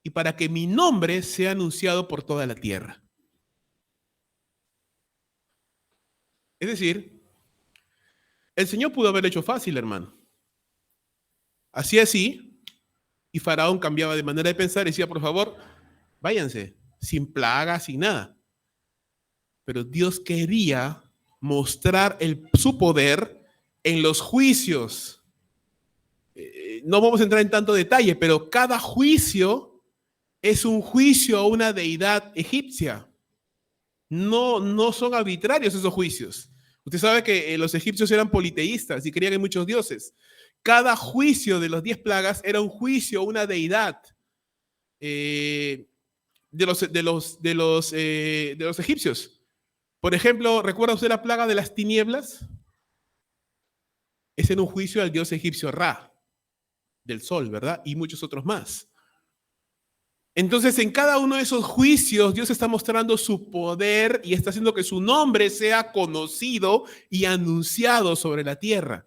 y para que mi nombre sea anunciado por toda la tierra. Es decir, el Señor pudo haber hecho fácil, hermano. Hacía así, y Faraón cambiaba de manera de pensar y decía, por favor, váyanse, sin plaga, sin nada. Pero Dios quería mostrar su poder en los juicios. No vamos a entrar en tanto detalle, pero cada juicio es un juicio a una deidad egipcia. No son arbitrarios esos juicios. Usted sabe que los egipcios eran politeístas y creían en muchos dioses. Cada juicio de los 10 plagas era un juicio a una deidad de los egipcios. Por ejemplo, ¿recuerda usted la plaga de las tinieblas? Es en un juicio al dios egipcio Ra, del sol, ¿verdad? Y muchos otros más. Entonces, en cada uno de esos juicios, Dios está mostrando su poder y está haciendo que su nombre sea conocido y anunciado sobre la tierra.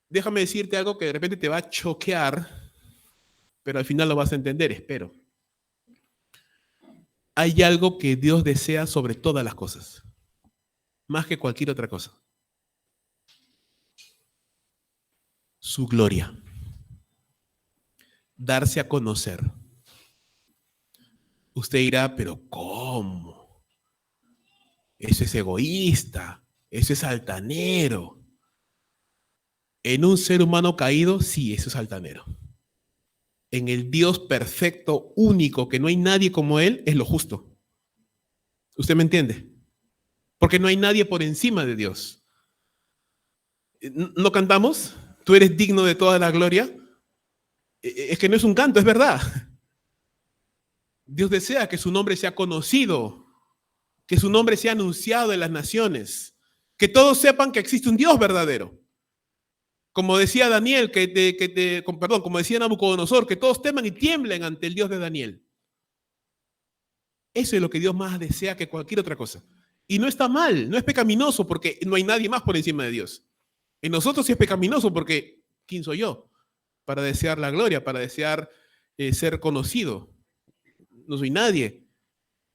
Déjame decirte algo que de repente te va a choquear, pero al final lo vas a entender, espero. Hay algo que Dios desea sobre todas las cosas, más que cualquier otra cosa. Su gloria. Darse a conocer. Usted dirá, pero ¿cómo? Eso es egoísta, eso es altanero. En un ser humano caído, sí, eso es altanero. En el Dios perfecto, único, que no hay nadie como Él, es lo justo. ¿Usted me entiende? Porque no hay nadie por encima de Dios. ¿No cantamos? Tú eres digno de toda la gloria. Es que no es un canto, es verdad. Dios desea que su nombre sea conocido, que su nombre sea anunciado en las naciones, que todos sepan que existe un Dios verdadero. Como decía Daniel, como decía Nabucodonosor, que todos teman y tiemblen ante el Dios de Daniel. Eso es lo que Dios más desea que cualquier otra cosa. Y no está mal, no es pecaminoso porque no hay nadie más por encima de Dios. En nosotros sí es pecaminoso porque ¿quién soy yo? Para desear la gloria, para desear ser conocido. No soy nadie.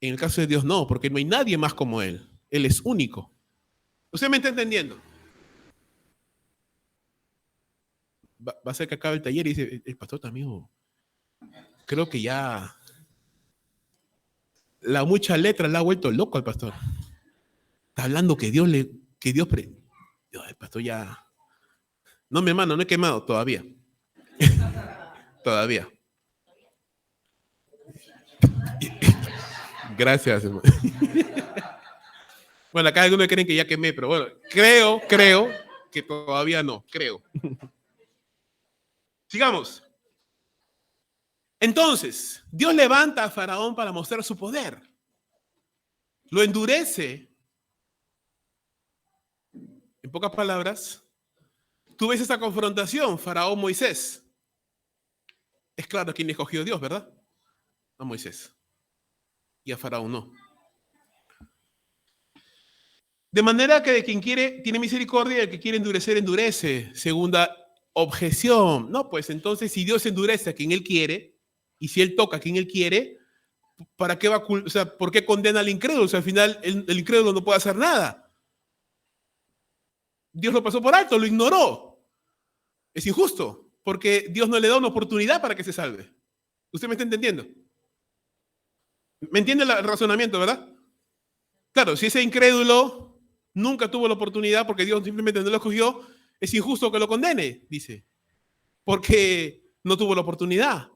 En el caso de Dios no, porque no hay nadie más como Él. Él es único. ¿Usted me está entendiendo? Va a ser que acabe el taller y dice, el pastor también, creo que ya la mucha letra le ha vuelto loco al pastor. Está hablando que el pastor ya... No, mi hermano, no he quemado todavía. Todavía. Gracias, hermano. Bueno, acá algunos creen que ya quemé, pero bueno, creo que todavía no, creo. Sigamos. Entonces, Dios levanta a Faraón para mostrar su poder. Lo endurece. En pocas palabras, tú ves esa confrontación, Faraón-Moisés. Es claro quién escogió Dios, ¿verdad? A Moisés. Y a Faraón no. De manera que de quien quiere, tiene misericordia, y el que quiere endurecer, endurece. Segunda objeción. No, pues entonces si Dios endurece a quien Él quiere, y si Él toca a quien Él quiere, ¿para qué ¿por qué condena al incrédulo? O sea, al final el incrédulo no puede hacer nada. Dios lo pasó por alto, lo ignoró. Es injusto, porque Dios no le da una oportunidad para que se salve. ¿Usted me está entendiendo? ¿Me entiende el razonamiento, verdad? Claro, si ese incrédulo nunca tuvo la oportunidad porque Dios simplemente no lo escogió, es injusto que lo condene, dice, porque no tuvo la oportunidad.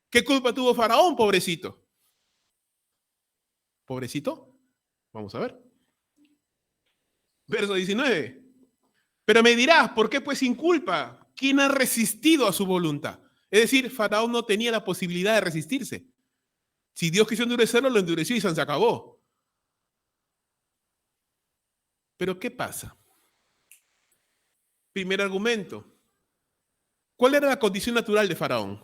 ¿Qué culpa tuvo Faraón, pobrecito? ¿Pobrecito? Vamos a ver. Verso 19. Pero me dirás, ¿por qué pues sin culpa? ¿Quién ha resistido a su voluntad? Es decir, Faraón no tenía la posibilidad de resistirse. Si Dios quiso endurecerlo, lo endureció y se acabó. Pero ¿qué pasa? Primer argumento. ¿Cuál era la condición natural de Faraón?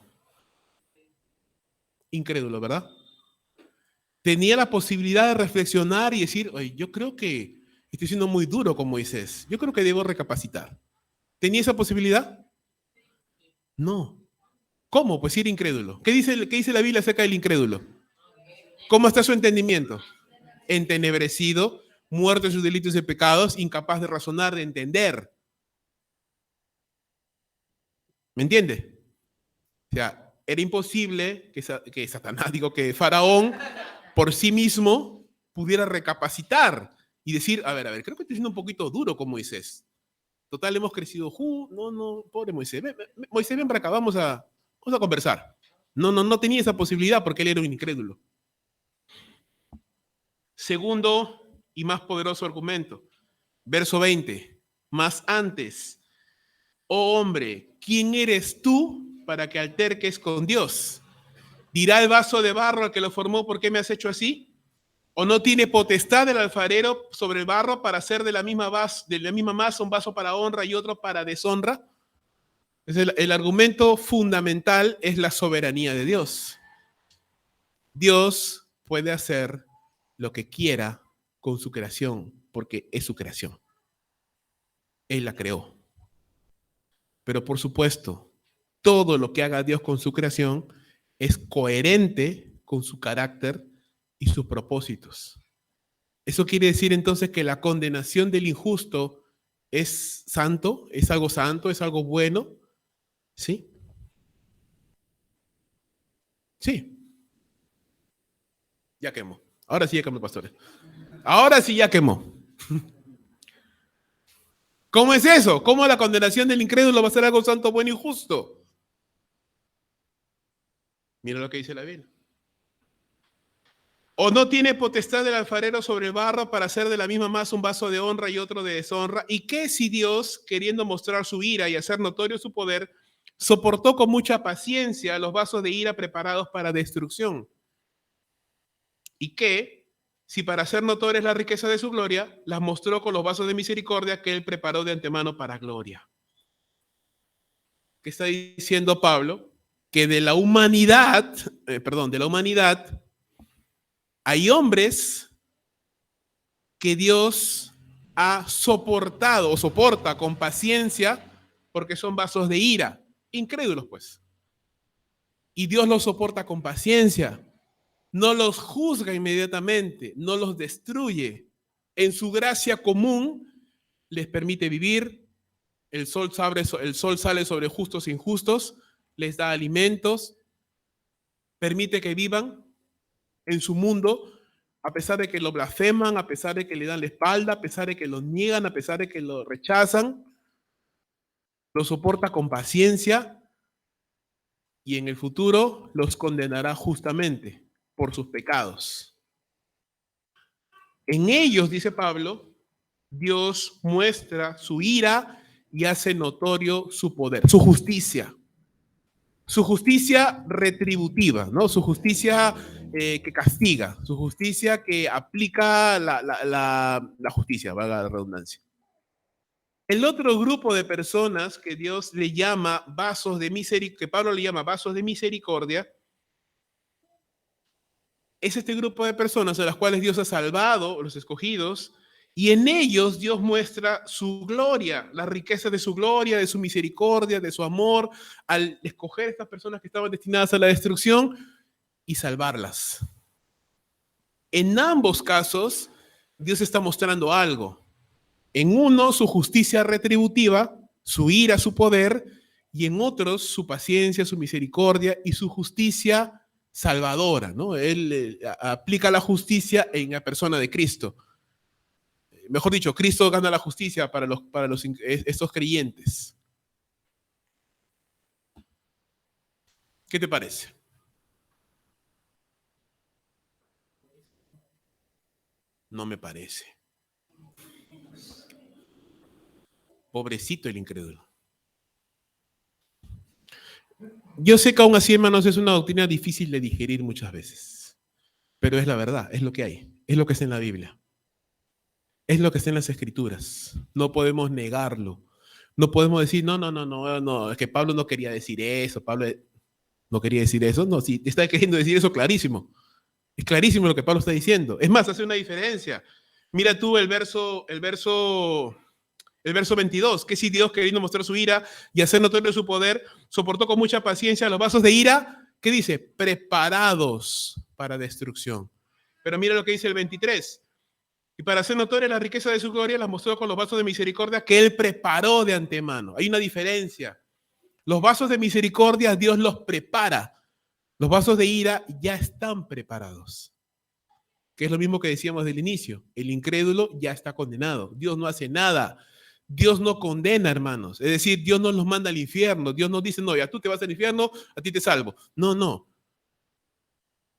Incrédulo, ¿verdad? Tenía la posibilidad de reflexionar y decir, oye, yo creo que estoy siendo muy duro con Moisés. Yo creo que debo recapacitar. ¿Tenía esa posibilidad? No. ¿Cómo? Pues era incrédulo. ¿Qué dice la Biblia acerca del incrédulo? ¿Cómo está su entendimiento? Entenebrecido, muerto en sus delitos y pecados, incapaz de razonar, de entender. ¿Me entiende? O sea, era imposible que Satanás, que Faraón por sí mismo pudiera recapacitar y decir, a ver, creo que estoy siendo un poquito duro con Moisés. Total, hemos crecido, no, pobre Moisés. Moisés, ven para acá, vamos a conversar. No tenía esa posibilidad porque él era un incrédulo. Segundo y más poderoso argumento, verso 20. Más antes, oh hombre, ¿quién eres tú para que alterques con Dios? ¿Dirá el vaso de barro al que lo formó, ¿por qué me has hecho así? ¿O no tiene potestad el alfarero sobre el barro para hacer de la misma masa un vaso para honra y otro para deshonra? El argumento fundamental es la soberanía de Dios. Dios puede hacer lo que quiera con su creación, porque es su creación. Él la creó. Pero por supuesto, todo lo que haga Dios con su creación es coherente con su carácter y sus propósitos. Eso quiere decir entonces que la condenación del injusto es santo, es algo bueno. ¿Sí? Sí. Ya quemó. Ahora sí ya quemó, pastores. Ahora sí ya quemó. ¿Cómo es eso? ¿Cómo la condenación del incrédulo va a ser algo santo, bueno y justo? Mira lo que dice la Biblia. ¿O no tiene potestad el alfarero sobre el barro para hacer de la misma masa un vaso de honra y otro de deshonra? ¿Y qué si Dios, queriendo mostrar su ira y hacer notorio su poder, soportó con mucha paciencia los vasos de ira preparados para destrucción? ¿Y qué si para hacer notorias la riqueza de su gloria, las mostró con los vasos de misericordia que él preparó de antemano para gloria? ¿Qué está diciendo Pablo? Que de la humanidad, hay hombres que Dios ha soportado o soporta con paciencia porque son vasos de ira. Incrédulos, pues. Y Dios los soporta con paciencia. No los juzga inmediatamente, no los destruye. En su gracia común les permite vivir. El sol sale sobre justos e injustos, les da alimentos, permite que vivan en su mundo, a pesar de que lo blasfeman, a pesar de que le dan la espalda, a pesar de que lo niegan, a pesar de que lo rechazan, lo soporta con paciencia y en el futuro los condenará justamente por sus pecados. En ellos, dice Pablo, Dios muestra su ira y hace notorio su poder, su justicia retributiva, ¿no? Su justicia que castiga, su justicia que aplica la justicia, valga la redundancia. El otro grupo de personas que Dios le llama vasos de misericordia, que Pablo le llama vasos de misericordia, es este grupo de personas a las cuales Dios ha salvado, los escogidos, y en ellos Dios muestra su gloria, la riqueza de su gloria, de su misericordia, de su amor, al escoger a estas personas que estaban destinadas a la destrucción y salvarlas. En ambos casos, Dios está mostrando algo. En uno, su justicia retributiva, su ira, su poder, y en otros, su paciencia, su misericordia y su justicia salvadora, ¿no? Él aplica la justicia en la persona de Cristo. Mejor dicho, Cristo gana la justicia para estos creyentes. ¿Qué te parece? No me parece. Pobrecito el incrédulo. Yo sé que aún así, hermanos, es una doctrina difícil de digerir muchas veces, pero es la verdad, es lo que hay, es lo que está en la Biblia, es lo que está en las Escrituras. No podemos negarlo. No podemos decir, no, es que Pablo no quería decir eso, Pablo no quería decir eso. No, si está queriendo decir eso, clarísimo. Es clarísimo lo que Pablo está diciendo. Es más, hace una diferencia. Mira tú el verso 22, que si Dios, queriendo mostrar su ira y hacer notorio su poder, soportó con mucha paciencia los vasos de ira, ¿qué dice? Preparados para destrucción. Pero mira lo que dice el 23. Y para hacer notoria la riqueza de su gloria, las mostró con los vasos de misericordia que él preparó de antemano. Hay una diferencia. Los vasos de misericordia Dios los prepara. Los vasos de ira ya están preparados. Que es lo mismo que decíamos del inicio. El incrédulo ya está condenado. Dios no hace nada. Dios no condena, hermanos. Es decir, Dios no los manda al infierno. Dios no dice, no, ya tú te vas al infierno, a ti te salvo. No.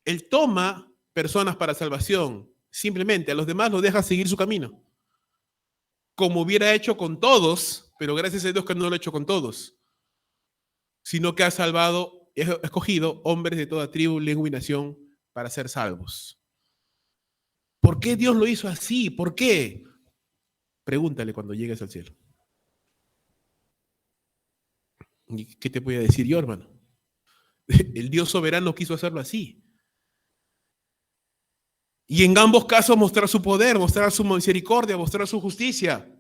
Él toma personas para salvación. Simplemente a los demás los deja seguir su camino. Como hubiera hecho con todos, pero gracias a Dios que no lo ha hecho con todos. Sino que ha salvado, ha escogido hombres de toda tribu, lengua y nación para ser salvos. ¿Por qué Dios lo hizo así? ¿Por qué? Pregúntale cuando llegues al cielo. ¿Qué te voy a decir yo, hermano? El Dios soberano quiso hacerlo así. Y en ambos casos mostrar su poder, mostrar su misericordia, mostrar su justicia.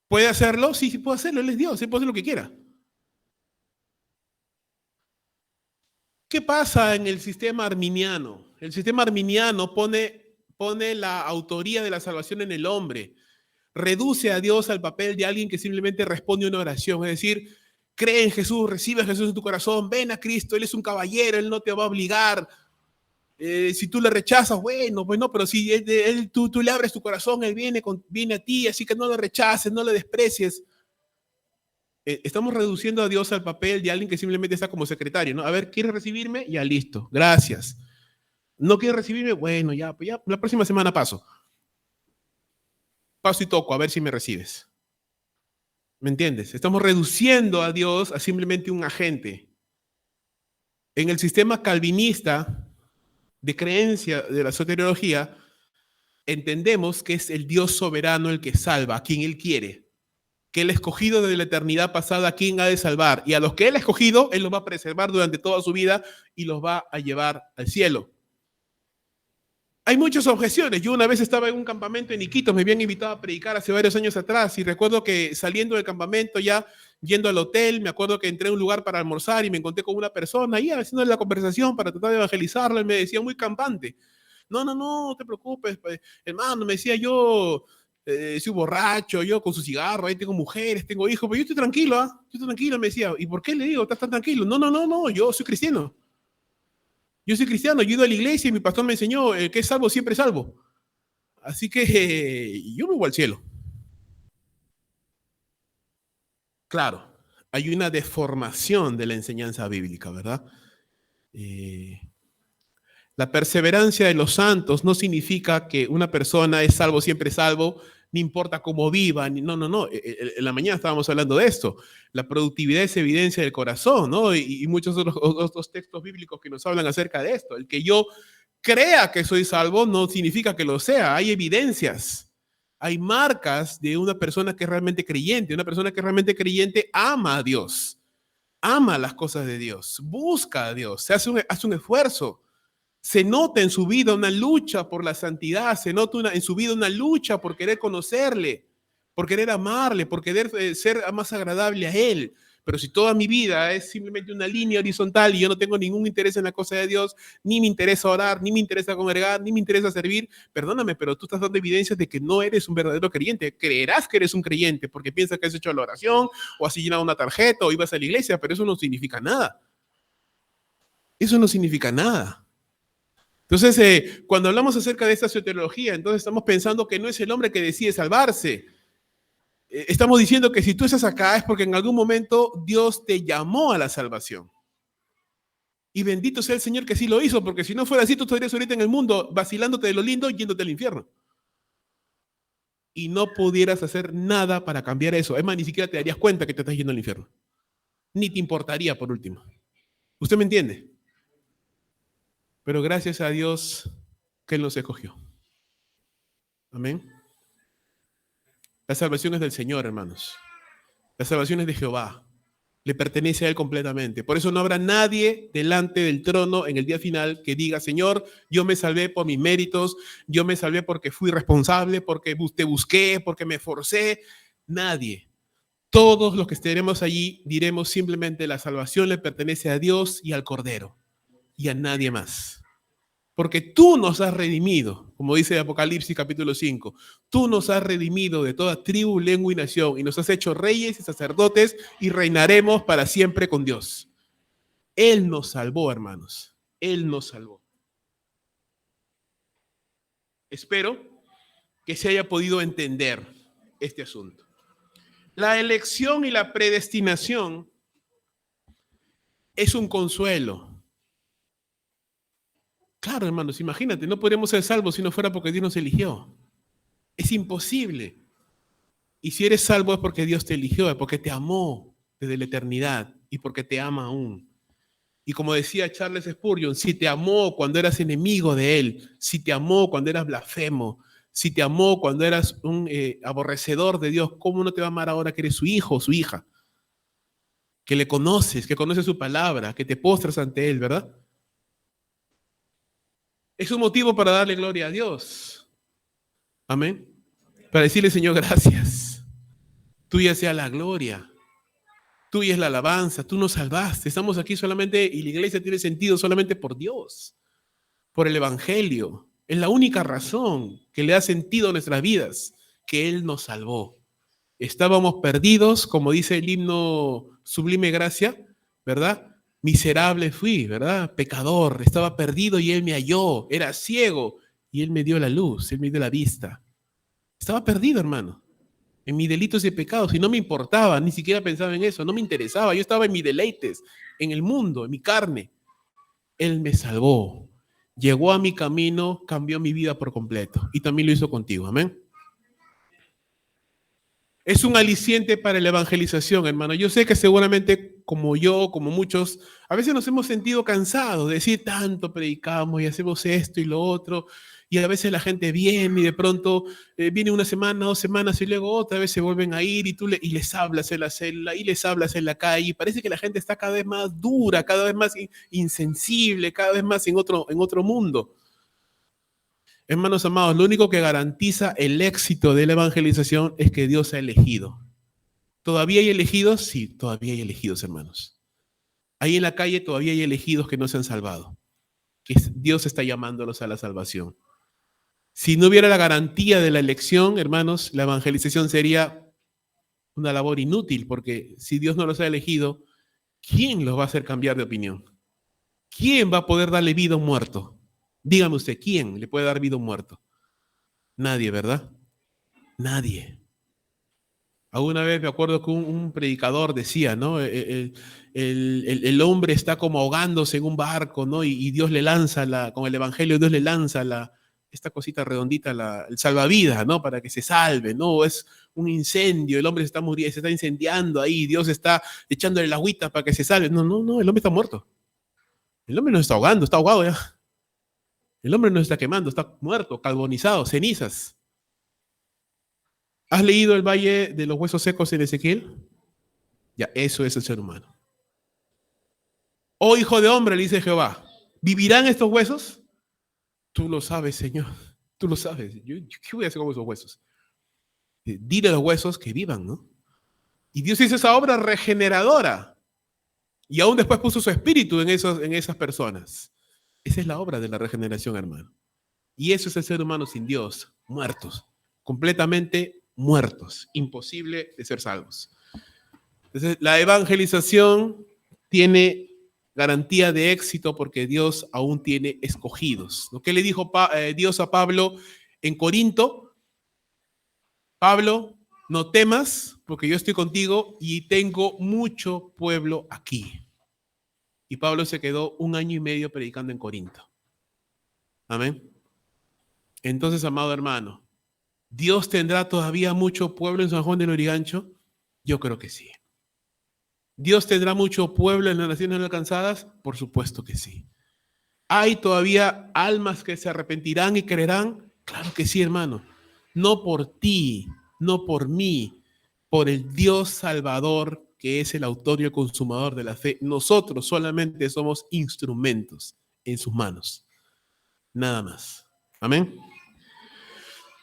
¿Puede hacerlo? Sí, puede hacerlo. Él es Dios, él puede hacer lo que quiera. ¿Qué pasa en el sistema arminiano? El sistema arminiano pone la autoría de la salvación en el hombre. Reduce a Dios al papel de alguien que simplemente responde una oración. Es decir, cree en Jesús, recibe a Jesús en tu corazón, ven a Cristo, Él es un caballero, Él no te va a obligar. Si tú le rechazas, bueno, pues no, pero si tú le abres tu corazón, Él viene a ti, así que no lo rechaces, no lo desprecies. Estamos reduciendo a Dios al papel de alguien que simplemente está como secretario, ¿no? A ver, ¿quieres recibirme? Ya, listo, gracias. ¿No quieres recibirme? Bueno, ya, pues ya, la próxima semana paso. Paso y toco, a ver si me recibes. ¿Me entiendes? Estamos reduciendo a Dios a simplemente un agente. En el sistema calvinista de creencia de la soteriología, entendemos que es el Dios soberano el que salva a quien Él quiere, que el escogido de la eternidad pasada a quien ha de salvar, y a los que Él ha escogido, Él los va a preservar durante toda su vida y los va a llevar al cielo. Hay muchas objeciones. Yo una vez estaba en un campamento en Iquitos, me habían invitado a predicar hace varios años atrás y recuerdo que saliendo del campamento ya yendo al hotel, me acuerdo que entré a un lugar para almorzar y me encontré con una persona ahí haciendo la conversación para tratar de evangelizarlo y me decía muy campante, no te preocupes, pues, hermano, me decía yo, soy borracho, yo con su cigarro, ahí tengo mujeres, tengo hijos, pero yo estoy tranquilo, ¿ah? Yo estoy tranquilo, me decía, ¿y por qué le digo, estás tan tranquilo? No, yo soy cristiano. Yo soy cristiano, yo he ido a la iglesia y mi pastor me enseñó, el que es salvo siempre es salvo. Así que yo me voy al cielo. Claro, hay una deformación de la enseñanza bíblica, ¿verdad? La perseverancia de los santos no significa que una persona es salvo, siempre es salvo, no importa cómo viva, no. En la mañana estábamos hablando de esto. La productividad es evidencia del corazón, ¿no? Y muchos otros textos bíblicos que nos hablan acerca de esto. El que yo crea que soy salvo no significa que lo sea, hay evidencias. Hay marcas de una persona que es realmente creyente. Una persona que es realmente creyente ama a Dios, ama las cosas de Dios, busca a Dios, hace un esfuerzo. Se nota en su vida una lucha por la santidad, se nota en su vida una lucha por querer conocerle, por querer amarle, por querer ser más agradable a Él. Pero si toda mi vida es simplemente una línea horizontal y yo no tengo ningún interés en la cosa de Dios, ni me interesa orar, ni me interesa congregar, ni me interesa servir, perdóname, pero tú estás dando evidencias de que no eres un verdadero creyente. Creerás que eres un creyente porque piensas que has hecho la oración o has llenado una tarjeta o ibas a la iglesia, pero eso no significa nada. Eso no significa nada. Entonces, cuando hablamos acerca de esta soteriología, entonces estamos pensando que no es el hombre que decide salvarse. Estamos diciendo que si tú estás acá es porque en algún momento Dios te llamó a la salvación. Y bendito sea el Señor que sí lo hizo, porque si no fuera así, tú estarías ahorita en el mundo vacilándote de lo lindo y yéndote al infierno. Y no pudieras hacer nada para cambiar eso. Es más, ni siquiera te darías cuenta que te estás yendo al infierno. Ni te importaría, por último. ¿Usted me entiende? Pero gracias a Dios que Él nos escogió. Amén. La salvación es del Señor, hermanos. La salvación es de Jehová. Le pertenece a Él completamente. Por eso no habrá nadie delante del trono en el día final que diga, Señor, yo me salvé por mis méritos, yo me salvé porque fui responsable, porque te busqué, porque me forcé. Nadie. Todos los que estaremos allí diremos simplemente la salvación le pertenece a Dios y al Cordero y a nadie más. Porque tú nos has redimido, como dice Apocalipsis capítulo 5, tú nos has redimido de toda tribu, lengua y nación y nos has hecho reyes y sacerdotes y reinaremos para siempre con Dios. Él nos salvó, hermanos, Él nos salvó. Espero que se haya podido entender este asunto. La elección y la predestinación es un consuelo. Claro, hermanos, imagínate, no podríamos ser salvos si no fuera porque Dios nos eligió. Es imposible. Y si eres salvo es porque Dios te eligió, es porque te amó desde la eternidad y porque te ama aún. Y como decía Charles Spurgeon, si te amó cuando eras enemigo de Él, si te amó cuando eras blasfemo, si te amó cuando eras un aborrecedor de Dios, ¿cómo no te va a amar ahora que eres su hijo o su hija? Que le conoces, que conoces su palabra, que te postras ante Él, ¿verdad? Es un motivo para darle gloria a Dios. Amén. Para decirle, Señor, gracias. Tuya sea la gloria. Tuya es la alabanza. Tú nos salvaste. Estamos aquí solamente y la iglesia tiene sentido solamente por Dios, por el Evangelio. Es la única razón que le da sentido a nuestras vidas, que Él nos salvó. Estábamos perdidos, como dice el himno Sublime Gracia, ¿verdad? Miserable fui, ¿verdad? Pecador, estaba perdido y Él me halló. Era ciego y Él me dio la luz, Él me dio la vista. Estaba perdido, hermano, en mis delitos y pecados y no me importaba, ni siquiera pensaba en eso, no me interesaba. Yo estaba en mis deleites, en el mundo, en mi carne. Él me salvó. llegó a mi camino, cambió mi vida por completo. Y también lo hizo contigo, amén. Es un aliciente para la evangelización, hermano. Yo sé que seguramente, como yo, como muchos, a veces nos hemos sentido cansados de decir tanto predicamos y hacemos esto y lo otro, y a veces la gente viene y de pronto viene una semana, 2 semanas y luego otra vez se vuelven a ir y les hablas en la celda y les hablas en la calle y parece que la gente está cada vez más dura, cada vez más insensible, cada vez más en otro mundo. Hermanos amados, lo único que garantiza el éxito de la evangelización es que Dios ha elegido. ¿Todavía hay elegidos? Sí, todavía hay elegidos, hermanos. Ahí en la calle todavía hay elegidos que no se han salvado, que Dios está llamándolos a la salvación. Si no hubiera la garantía de la elección, hermanos, la evangelización sería una labor inútil, porque si Dios no los ha elegido, ¿quién los va a hacer cambiar de opinión? ¿Quién va a poder darle vida a un muerto? Dígame usted, ¿quién le puede dar vida a un muerto? Nadie, ¿verdad? Nadie. Alguna vez me acuerdo que un predicador decía, ¿no? El hombre está como ahogándose en un barco, ¿no? Y Dios le lanza, con el evangelio Dios le lanza esta cosita redondita, el salvavidas, ¿no? Para que se salve, ¿no? Es un incendio, el hombre se está muriendo, se está incendiando ahí, Dios está echándole la agüita para que se salve. No, el hombre está muerto. El hombre no está ahogando, está ahogado ya. El hombre no está quemando, está muerto, carbonizado, cenizas. ¿Has leído el Valle de los Huesos Secos en Ezequiel? Ya, eso es el ser humano. Oh hijo de hombre, le dice Jehová, ¿vivirán estos huesos? Tú lo sabes, Señor. Tú lo sabes. ¿Qué voy a hacer con esos huesos? Dile a los huesos que vivan, ¿no? Y Dios hizo esa obra regeneradora. Y aún después puso su espíritu en esas personas. Esa es la obra de la regeneración, hermano. Y eso es el ser humano sin Dios, muertos, completamente muertos, imposible de ser salvos. Entonces, la evangelización tiene garantía de éxito porque Dios aún tiene escogidos. ¿No? ¿Qué le dijo Dios a Pablo en Corinto? Pablo, no temas porque yo estoy contigo y tengo mucho pueblo aquí. Y Pablo se quedó 1 año y medio predicando en Corinto. Amén. Entonces, amado hermano, ¿Dios tendrá todavía mucho pueblo en San Juan de Lurigancho? Yo creo que sí. ¿Dios tendrá mucho pueblo en las naciones no alcanzadas? Por supuesto que sí. ¿Hay todavía almas que se arrepentirán y creerán? Claro que sí, hermano. No por ti, no por mí, por el Dios Salvador que es el autor y el consumador de la fe. Nosotros solamente somos instrumentos en sus manos. Nada más. Amén.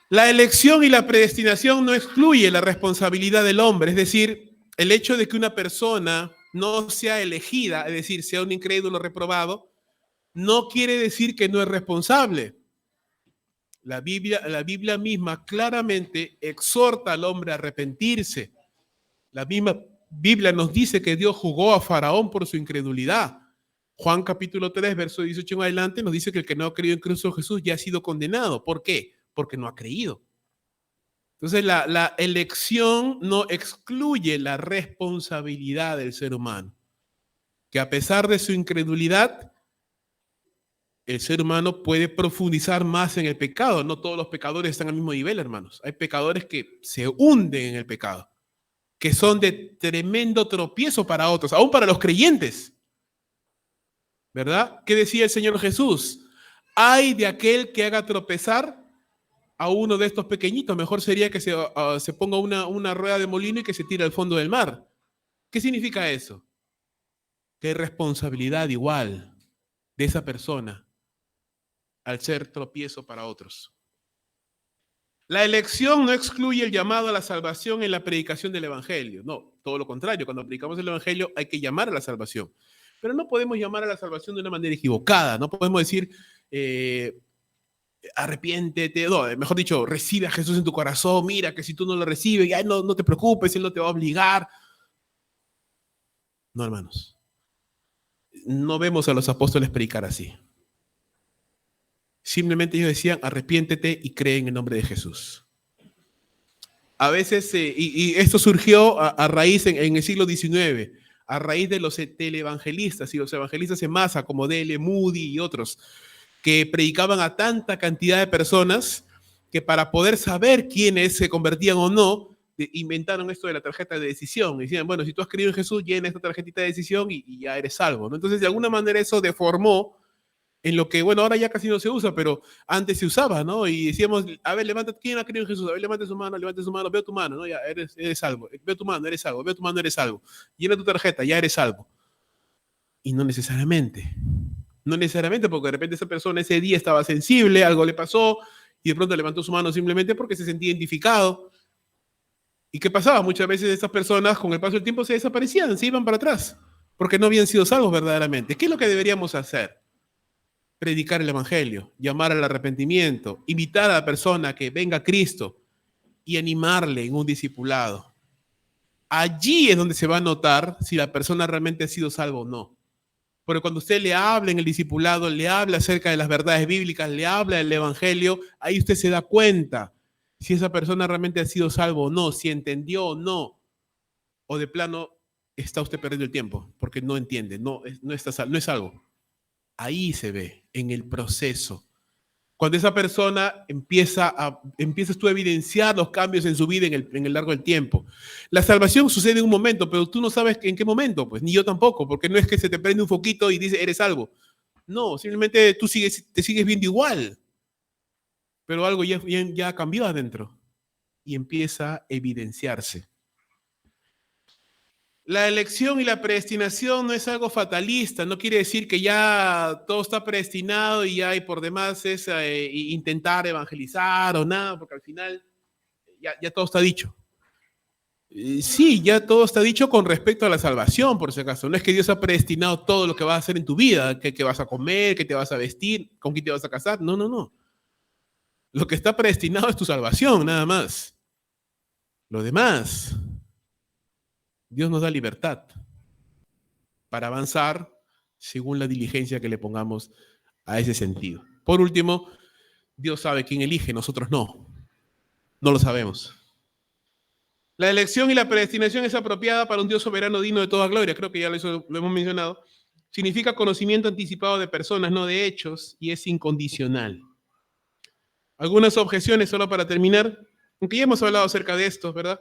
La elección y la predestinación no excluye la responsabilidad del hombre, es decir, el hecho de que una persona no sea elegida, es decir, sea un incrédulo reprobado, no quiere decir que no es responsable. La Biblia misma claramente exhorta al hombre a arrepentirse. La misma Biblia nos dice que Dios juzgó a Faraón por su incredulidad. Juan capítulo 3, verso 18 en adelante, nos dice que el que no ha creído en Cristo Jesús ya ha sido condenado. ¿Por qué? Porque no ha creído. Entonces, la elección no excluye la responsabilidad del ser humano, que a pesar de su incredulidad, el ser humano puede profundizar más en el pecado. No todos los pecadores están al mismo nivel, hermanos. Hay pecadores que se hunden en el pecado, que son de tremendo tropiezo para otros, aún para los creyentes. ¿Verdad? ¿Qué decía el Señor Jesús? Ay de aquel que haga tropezar a uno de estos pequeñitos. Mejor sería que se ponga una rueda de molino y que se tire al fondo del mar. ¿Qué significa eso? Que hay responsabilidad igual de esa persona al ser tropiezo para otros. La elección no excluye el llamado a la salvación en la predicación del evangelio. No, todo lo contrario. Cuando predicamos el evangelio hay que llamar a la salvación. Pero no podemos llamar a la salvación de una manera equivocada. No podemos decir, arrepiéntete, no, mejor dicho, recibe a Jesús en tu corazón. Mira que si tú no lo recibes, ya no te preocupes, Él no te va a obligar. No, hermanos. No vemos a los apóstoles predicar así. Simplemente ellos decían, arrepiéntete y cree en el nombre de Jesús. A veces, y esto surgió a raíz en el siglo XIX, a raíz de los televangelistas y los evangelistas en masa, como D.L. Moody y otros, que predicaban a tanta cantidad de personas que para poder saber quiénes se convertían o no, inventaron esto de la tarjeta de decisión. Decían, bueno, si tú has creído en Jesús, llena esta tarjetita de decisión y ya eres salvo, ¿no? Entonces, de alguna manera eso deformó en lo que, bueno, ahora ya casi no se usa, pero antes se usaba, ¿no? Y decíamos, a ver, levanta, ¿quién ha creído en Jesús? A ver, levante su mano, veo tu mano, ¿no? Ya eres salvo. Veo tu mano, eres salvo. Veo tu mano, eres salvo. Llena tu tarjeta, ya eres salvo. Y no necesariamente. No necesariamente, porque de repente esa persona ese día estaba sensible, algo le pasó, y de pronto levantó su mano simplemente porque se sentía identificado. ¿Y qué pasaba? Muchas veces estas personas, con el paso del tiempo, se desaparecían, se iban para atrás, porque no habían sido salvos verdaderamente. ¿Qué es lo que deberíamos hacer? Predicar el evangelio, llamar al arrepentimiento, invitar a la persona a que venga a Cristo y animarle en un discipulado. Allí es donde se va a notar si la persona realmente ha sido salva o no. Porque cuando usted le habla en el discipulado, le habla acerca de las verdades bíblicas, le habla del evangelio, ahí usted se da cuenta si esa persona realmente ha sido salvo o no, si entendió o no, o de plano está usted perdiendo el tiempo porque no entiende, no es salvo. Ahí se ve, en el proceso. Cuando esa persona empiezas tú a evidenciar los cambios en su vida en el largo del tiempo. La salvación sucede en un momento, pero tú no sabes en qué momento, pues ni yo tampoco, porque no es que se te prende un foquito y dice, eres salvo. No, simplemente tú te sigues viendo igual, pero algo ya cambió adentro y empieza a evidenciarse. La elección y la predestinación no es algo fatalista, no quiere decir que ya todo está predestinado y ya y por demás es intentar evangelizar o nada, porque al final ya todo está dicho. Sí, ya todo está dicho con respecto a la salvación, por si acaso. No es que Dios ha predestinado todo lo que vas a hacer en tu vida, que vas a comer, que te vas a vestir, con quién te vas a casar. No, no, no. Lo que está predestinado es tu salvación, nada más. Lo demás, Dios nos da libertad para avanzar según la diligencia que le pongamos a ese sentido. Por último, Dios sabe quién elige, nosotros no. No lo sabemos. La elección y la predestinación es apropiada para un Dios soberano digno de toda gloria. Creo que ya lo hemos mencionado. Significa conocimiento anticipado de personas, no de hechos, y es incondicional. Algunas objeciones solo para terminar, aunque ya hemos hablado acerca de esto, ¿verdad?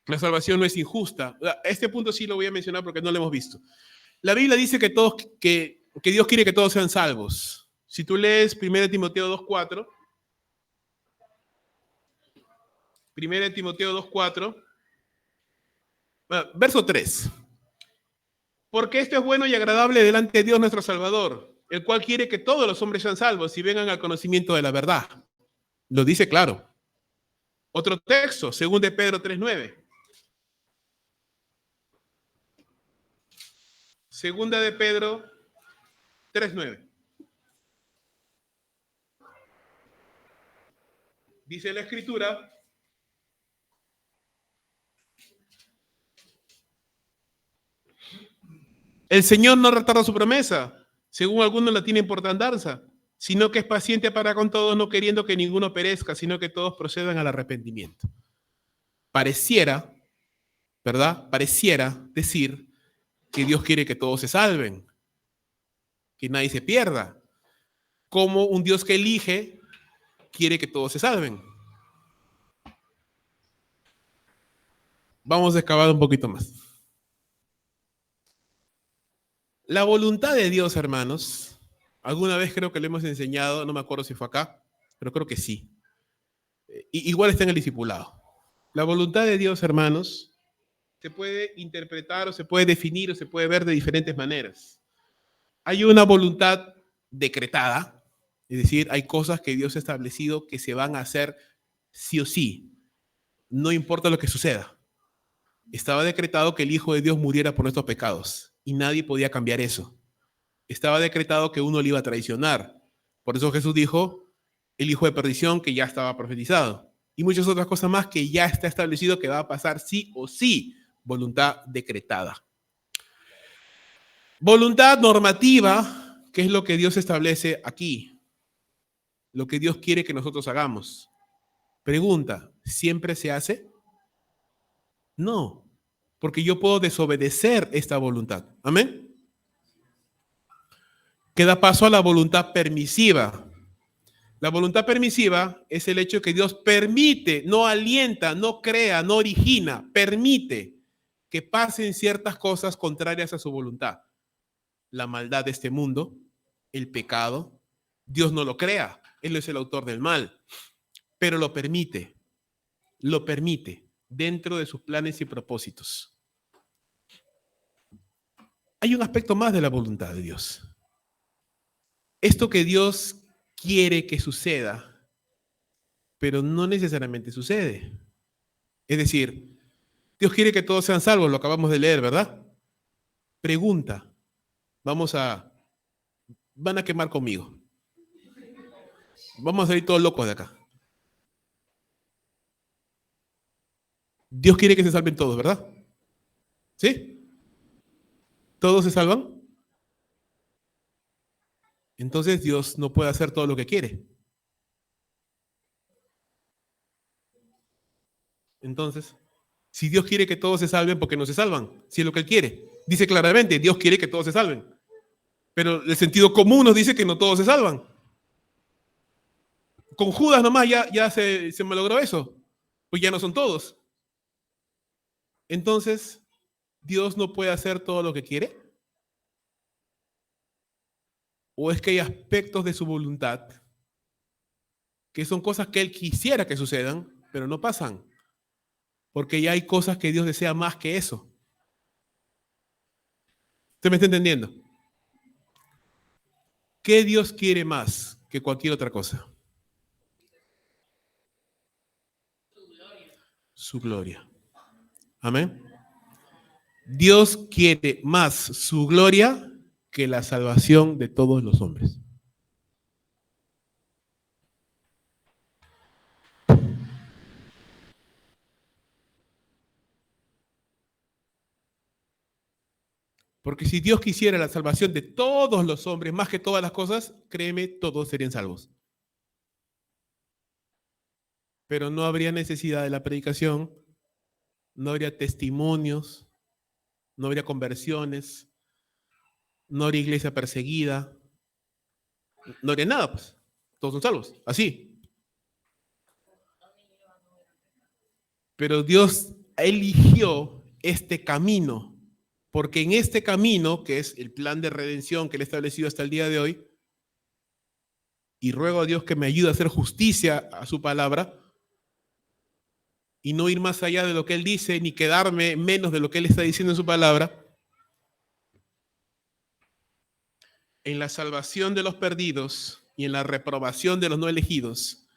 La salvación no es injusta. Este punto sí lo voy a mencionar porque no lo hemos visto. La Biblia dice que Dios quiere que todos sean salvos. Si tú lees 1 Timoteo 2:4, 1 Timoteo 2:4, verso 3. Porque esto es bueno y agradable delante de Dios nuestro Salvador, el cual quiere que todos los hombres sean salvos y vengan al conocimiento de la verdad. Lo dice claro. Otro texto, 2 de Pedro 3:9. Segunda de Pedro 3:9. Dice la Escritura: el Señor no retarda su promesa, según algunos la tienen por tardanza, sino que es paciente para con todos, no queriendo que ninguno perezca, sino que todos procedan al arrepentimiento. Pareciera, ¿verdad? Pareciera decir que Dios quiere que todos se salven, que nadie se pierda. Como un Dios que elige quiere que todos se salven. Vamos a excavar un poquito más. La voluntad de Dios, hermanos, alguna vez creo que le hemos enseñado, no me acuerdo si fue acá, pero creo que sí. Igual está en el discipulado. La voluntad de Dios, hermanos, se puede interpretar o se puede definir o se puede ver de diferentes maneras. Hay una voluntad decretada, es decir, hay cosas que Dios ha establecido que se van a hacer sí o sí, no importa lo que suceda. Estaba decretado que el Hijo de Dios muriera por nuestros pecados y nadie podía cambiar eso. Estaba decretado que uno le iba a traicionar. Por eso Jesús dijo, el hijo de perdición, que ya estaba profetizado. Y muchas otras cosas más que ya está establecido que va a pasar sí o sí. Voluntad decretada. Voluntad normativa, que es lo que Dios establece aquí. Lo que Dios quiere que nosotros hagamos. Pregunta, ¿siempre se hace? No, porque yo puedo desobedecer esta voluntad. ¿Amén? que da paso a la voluntad permisiva. La voluntad permisiva es el hecho que Dios permite, no alienta, no crea, no origina, permite que pasen ciertas cosas contrarias a su voluntad. La maldad de este mundo, el pecado, Dios no lo crea, Él es el autor del mal, pero lo permite dentro de sus planes y propósitos. Hay un aspecto más de la voluntad de Dios. Esto que Dios quiere que suceda, pero no necesariamente sucede. Es decir, Dios quiere que todos sean salvos, lo acabamos de leer, ¿verdad? Pregunta, van a quemar conmigo. Vamos a salir todos locos de acá. Dios quiere que se salven todos, ¿verdad? ¿Sí? ¿Todos se salvan? Entonces Dios no puede hacer todo lo que quiere. Entonces, si Dios quiere que todos se salven, ¿por qué no se salvan? Si es lo que Él quiere. Dice claramente, Dios quiere que todos se salven. Pero el sentido común nos dice que no todos se salvan. Con Judas nomás ya se malogró eso. Pues ya no son todos. Entonces, ¿Dios no puede hacer todo lo que quiere? ¿O es que hay aspectos de su voluntad que son cosas que Él quisiera que sucedan, pero no pasan? Porque ya hay cosas que Dios desea más que eso. ¿Usted me está entendiendo? ¿Qué Dios quiere más que cualquier otra cosa? Su gloria. Amén. Dios quiere más su gloria que la salvación de todos los hombres. Porque si Dios quisiera la salvación de todos los hombres, más que todas las cosas, créeme, todos serían salvos. Pero no habría necesidad de la predicación, no habría testimonios, no habría conversiones, no habría iglesia perseguida, no habría nada, pues. Todos son salvos, así. Pero Dios eligió este camino, porque en este camino, que es el plan de redención que Él ha establecido hasta el día de hoy, y ruego a Dios que me ayude a hacer justicia a su palabra, y no ir más allá de lo que Él dice, ni quedarme menos de lo que Él está diciendo en su palabra, en la salvación de los perdidos y en la reprobación de los no elegidos,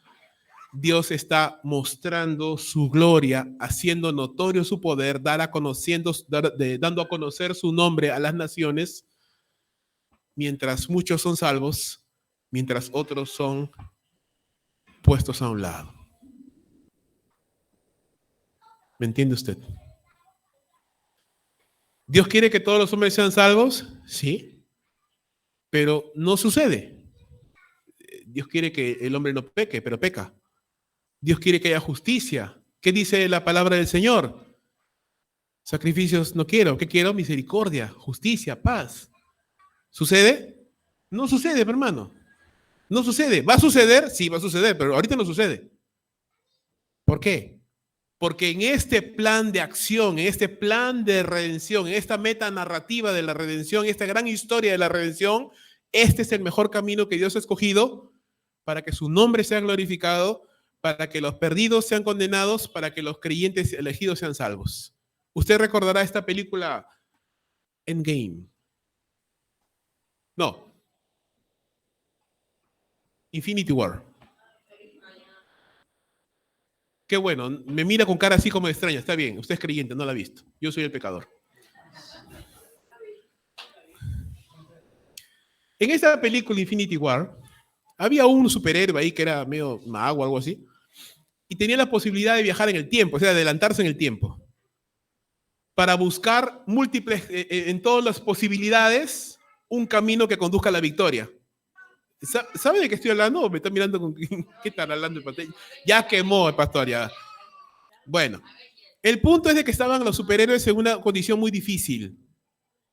Dios está mostrando su gloria, haciendo notorio su poder, dando a conocer su nombre a las naciones, mientras muchos son salvos, mientras otros son puestos a un lado. ¿Me entiende usted? ¿Dios quiere que todos los hombres sean salvos? Sí, pero no sucede. Dios quiere que el hombre no peque, pero peca. Dios quiere que haya justicia. ¿Qué dice la palabra del Señor? Sacrificios no quiero. ¿Qué quiero? Misericordia, justicia, paz. ¿Sucede? No sucede, hermano. No sucede. ¿Va a suceder? Sí, va a suceder, pero ahorita no sucede. ¿Por qué? Porque en este plan de acción, en este plan de redención, en esta meta narrativa de la redención, en esta gran historia de la redención, este es el mejor camino que Dios ha escogido para que su nombre sea glorificado, para que los perdidos sean condenados, para que los creyentes elegidos sean salvos. Usted recordará esta película Endgame. No. Infinity War. Qué bueno, me mira con cara así como extraña. Está bien, usted es creyente, no la ha visto. Yo soy el pecador. En esa película Infinity War, había un superhéroe ahí que era medio mago o algo así, y tenía la posibilidad de viajar en el tiempo, o sea, de adelantarse en el tiempo, para buscar múltiples, en todas las posibilidades, un camino que conduzca a la victoria. ¿Sabe de qué estoy hablando? ¿O me está mirando con qué están hablando el pastor? Ya quemó el pastor, ya. Bueno, el punto es de que estaban los superhéroes en una condición muy difícil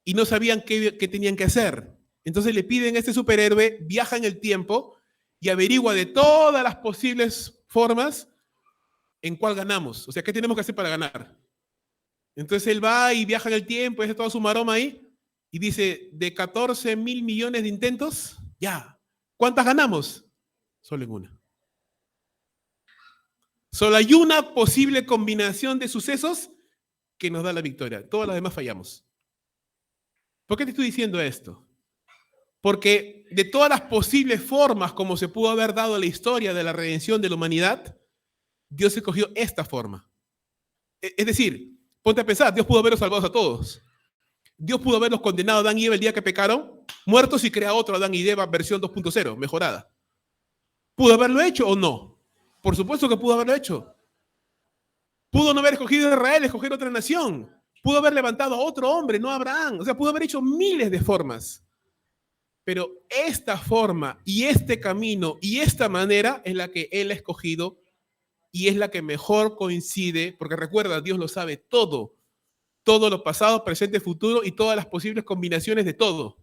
y no sabían qué tenían que hacer. Entonces le piden a este superhéroe, viaja en el tiempo y averigua de todas las posibles formas en cuál ganamos. O sea, ¿qué tenemos que hacer para ganar? Entonces él va y viaja en el tiempo, hace toda su maroma ahí, y dice, de 14.000 millones de intentos, ya. ¿Cuántas ganamos? Solo en una. Solo hay una posible combinación de sucesos que nos da la victoria. Todas las demás fallamos. ¿Por qué te estoy diciendo esto? Porque de todas las posibles formas como se pudo haber dado la historia de la redención de la humanidad, Dios escogió esta forma. Es decir, ponte a pensar, Dios pudo haberlos salvado a todos. Dios pudo haberlos condenado a Adán y Eva el día que pecaron, muertos, y crea otro Adán y Eva versión 2.0, mejorada. ¿Pudo haberlo hecho o no? Por supuesto que pudo haberlo hecho. Pudo no haber escogido a Israel, escoger otra nación. Pudo haber levantado a otro hombre, no a Abraham. O sea, pudo haber hecho miles de formas. Pero esta forma y este camino y esta manera es la que Él ha escogido y es la que mejor coincide, porque recuerda, Dios lo sabe todo. Todo lo pasado, presente, futuro y todas las posibles combinaciones de todo.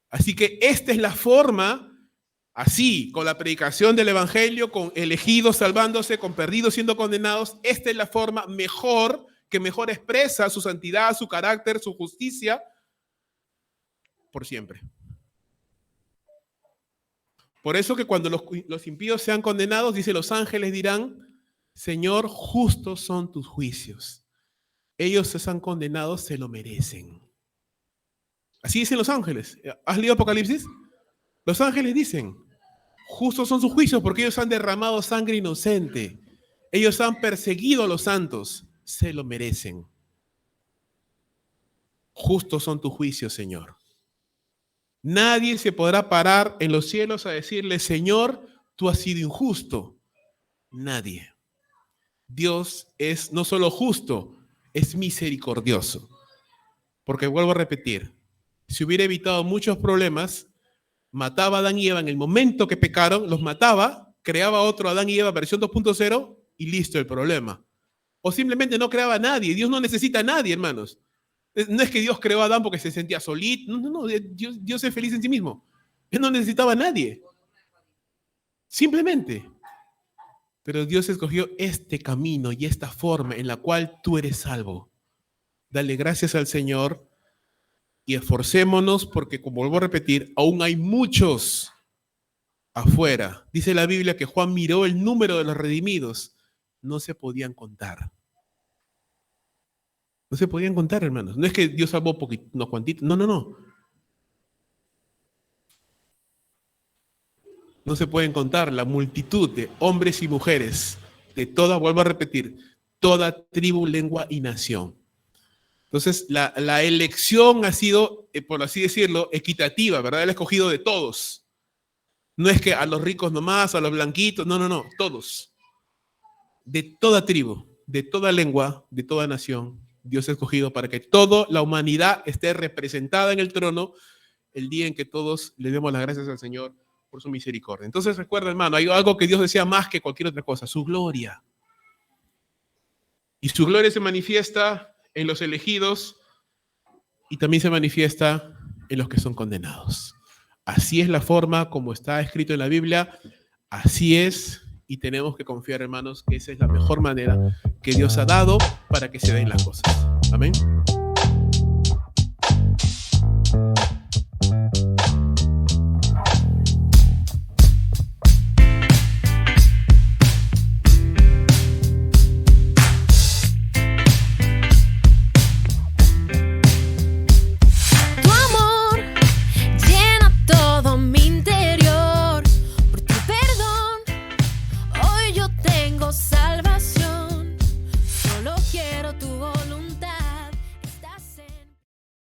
Así que esta es la forma, así, con la predicación del evangelio, con elegidos salvándose, con perdidos siendo condenados, esta es la forma mejor, que mejor expresa su santidad, su carácter, su justicia, por siempre. Por eso que cuando los impíos sean condenados, dice, los ángeles dirán, Señor, justos son tus juicios. Ellos se han condenado, se lo merecen. Así dicen los ángeles. ¿Has leído Apocalipsis? Los ángeles dicen, justos son sus juicios porque ellos han derramado sangre inocente. Ellos han perseguido a los santos, se lo merecen. Justos son tus juicios, Señor. Nadie se podrá parar en los cielos a decirle, Señor, tú has sido injusto. Nadie. Dios es no solo justo, es misericordioso. Porque vuelvo a repetir, si hubiera evitado muchos problemas, mataba a Adán y Eva en el momento que pecaron, los mataba, creaba otro Adán y Eva versión 2.0 y listo el problema. O simplemente no creaba a nadie. Dios no necesita a nadie, hermanos. No es que Dios creó a Adán porque se sentía solito. No. Dios es feliz en sí mismo. Él no necesitaba a nadie. Simplemente. Pero Dios escogió este camino y esta forma en la cual tú eres salvo. Dale gracias al Señor y esforcémonos porque, como vuelvo a repetir, aún hay muchos afuera. Dice la Biblia que Juan miró el número de los redimidos. No se podían contar. No se podían contar, hermanos. No es que Dios salvó unos cuantitos. No. No se pueden contar la multitud de hombres y mujeres de toda, vuelvo a repetir, toda tribu, lengua y nación. Entonces, la elección ha sido, por así decirlo, equitativa, ¿verdad? El escogido de todos. No es que a los ricos nomás, a los blanquitos, no, todos. De toda tribu, de toda lengua, de toda nación, Dios ha escogido para que toda la humanidad esté representada en el trono el día en que todos le demos las gracias al Señor por su misericordia. Entonces recuerda, hermano, hay algo que Dios desea más que cualquier otra cosa, su gloria. Y su gloria se manifiesta en los elegidos y también se manifiesta en los que son condenados. Así es la forma como está escrito en la Biblia, así es. Y tenemos que confiar, hermanos, que esa es la mejor manera que Dios ha dado para que se den las cosas. Amén.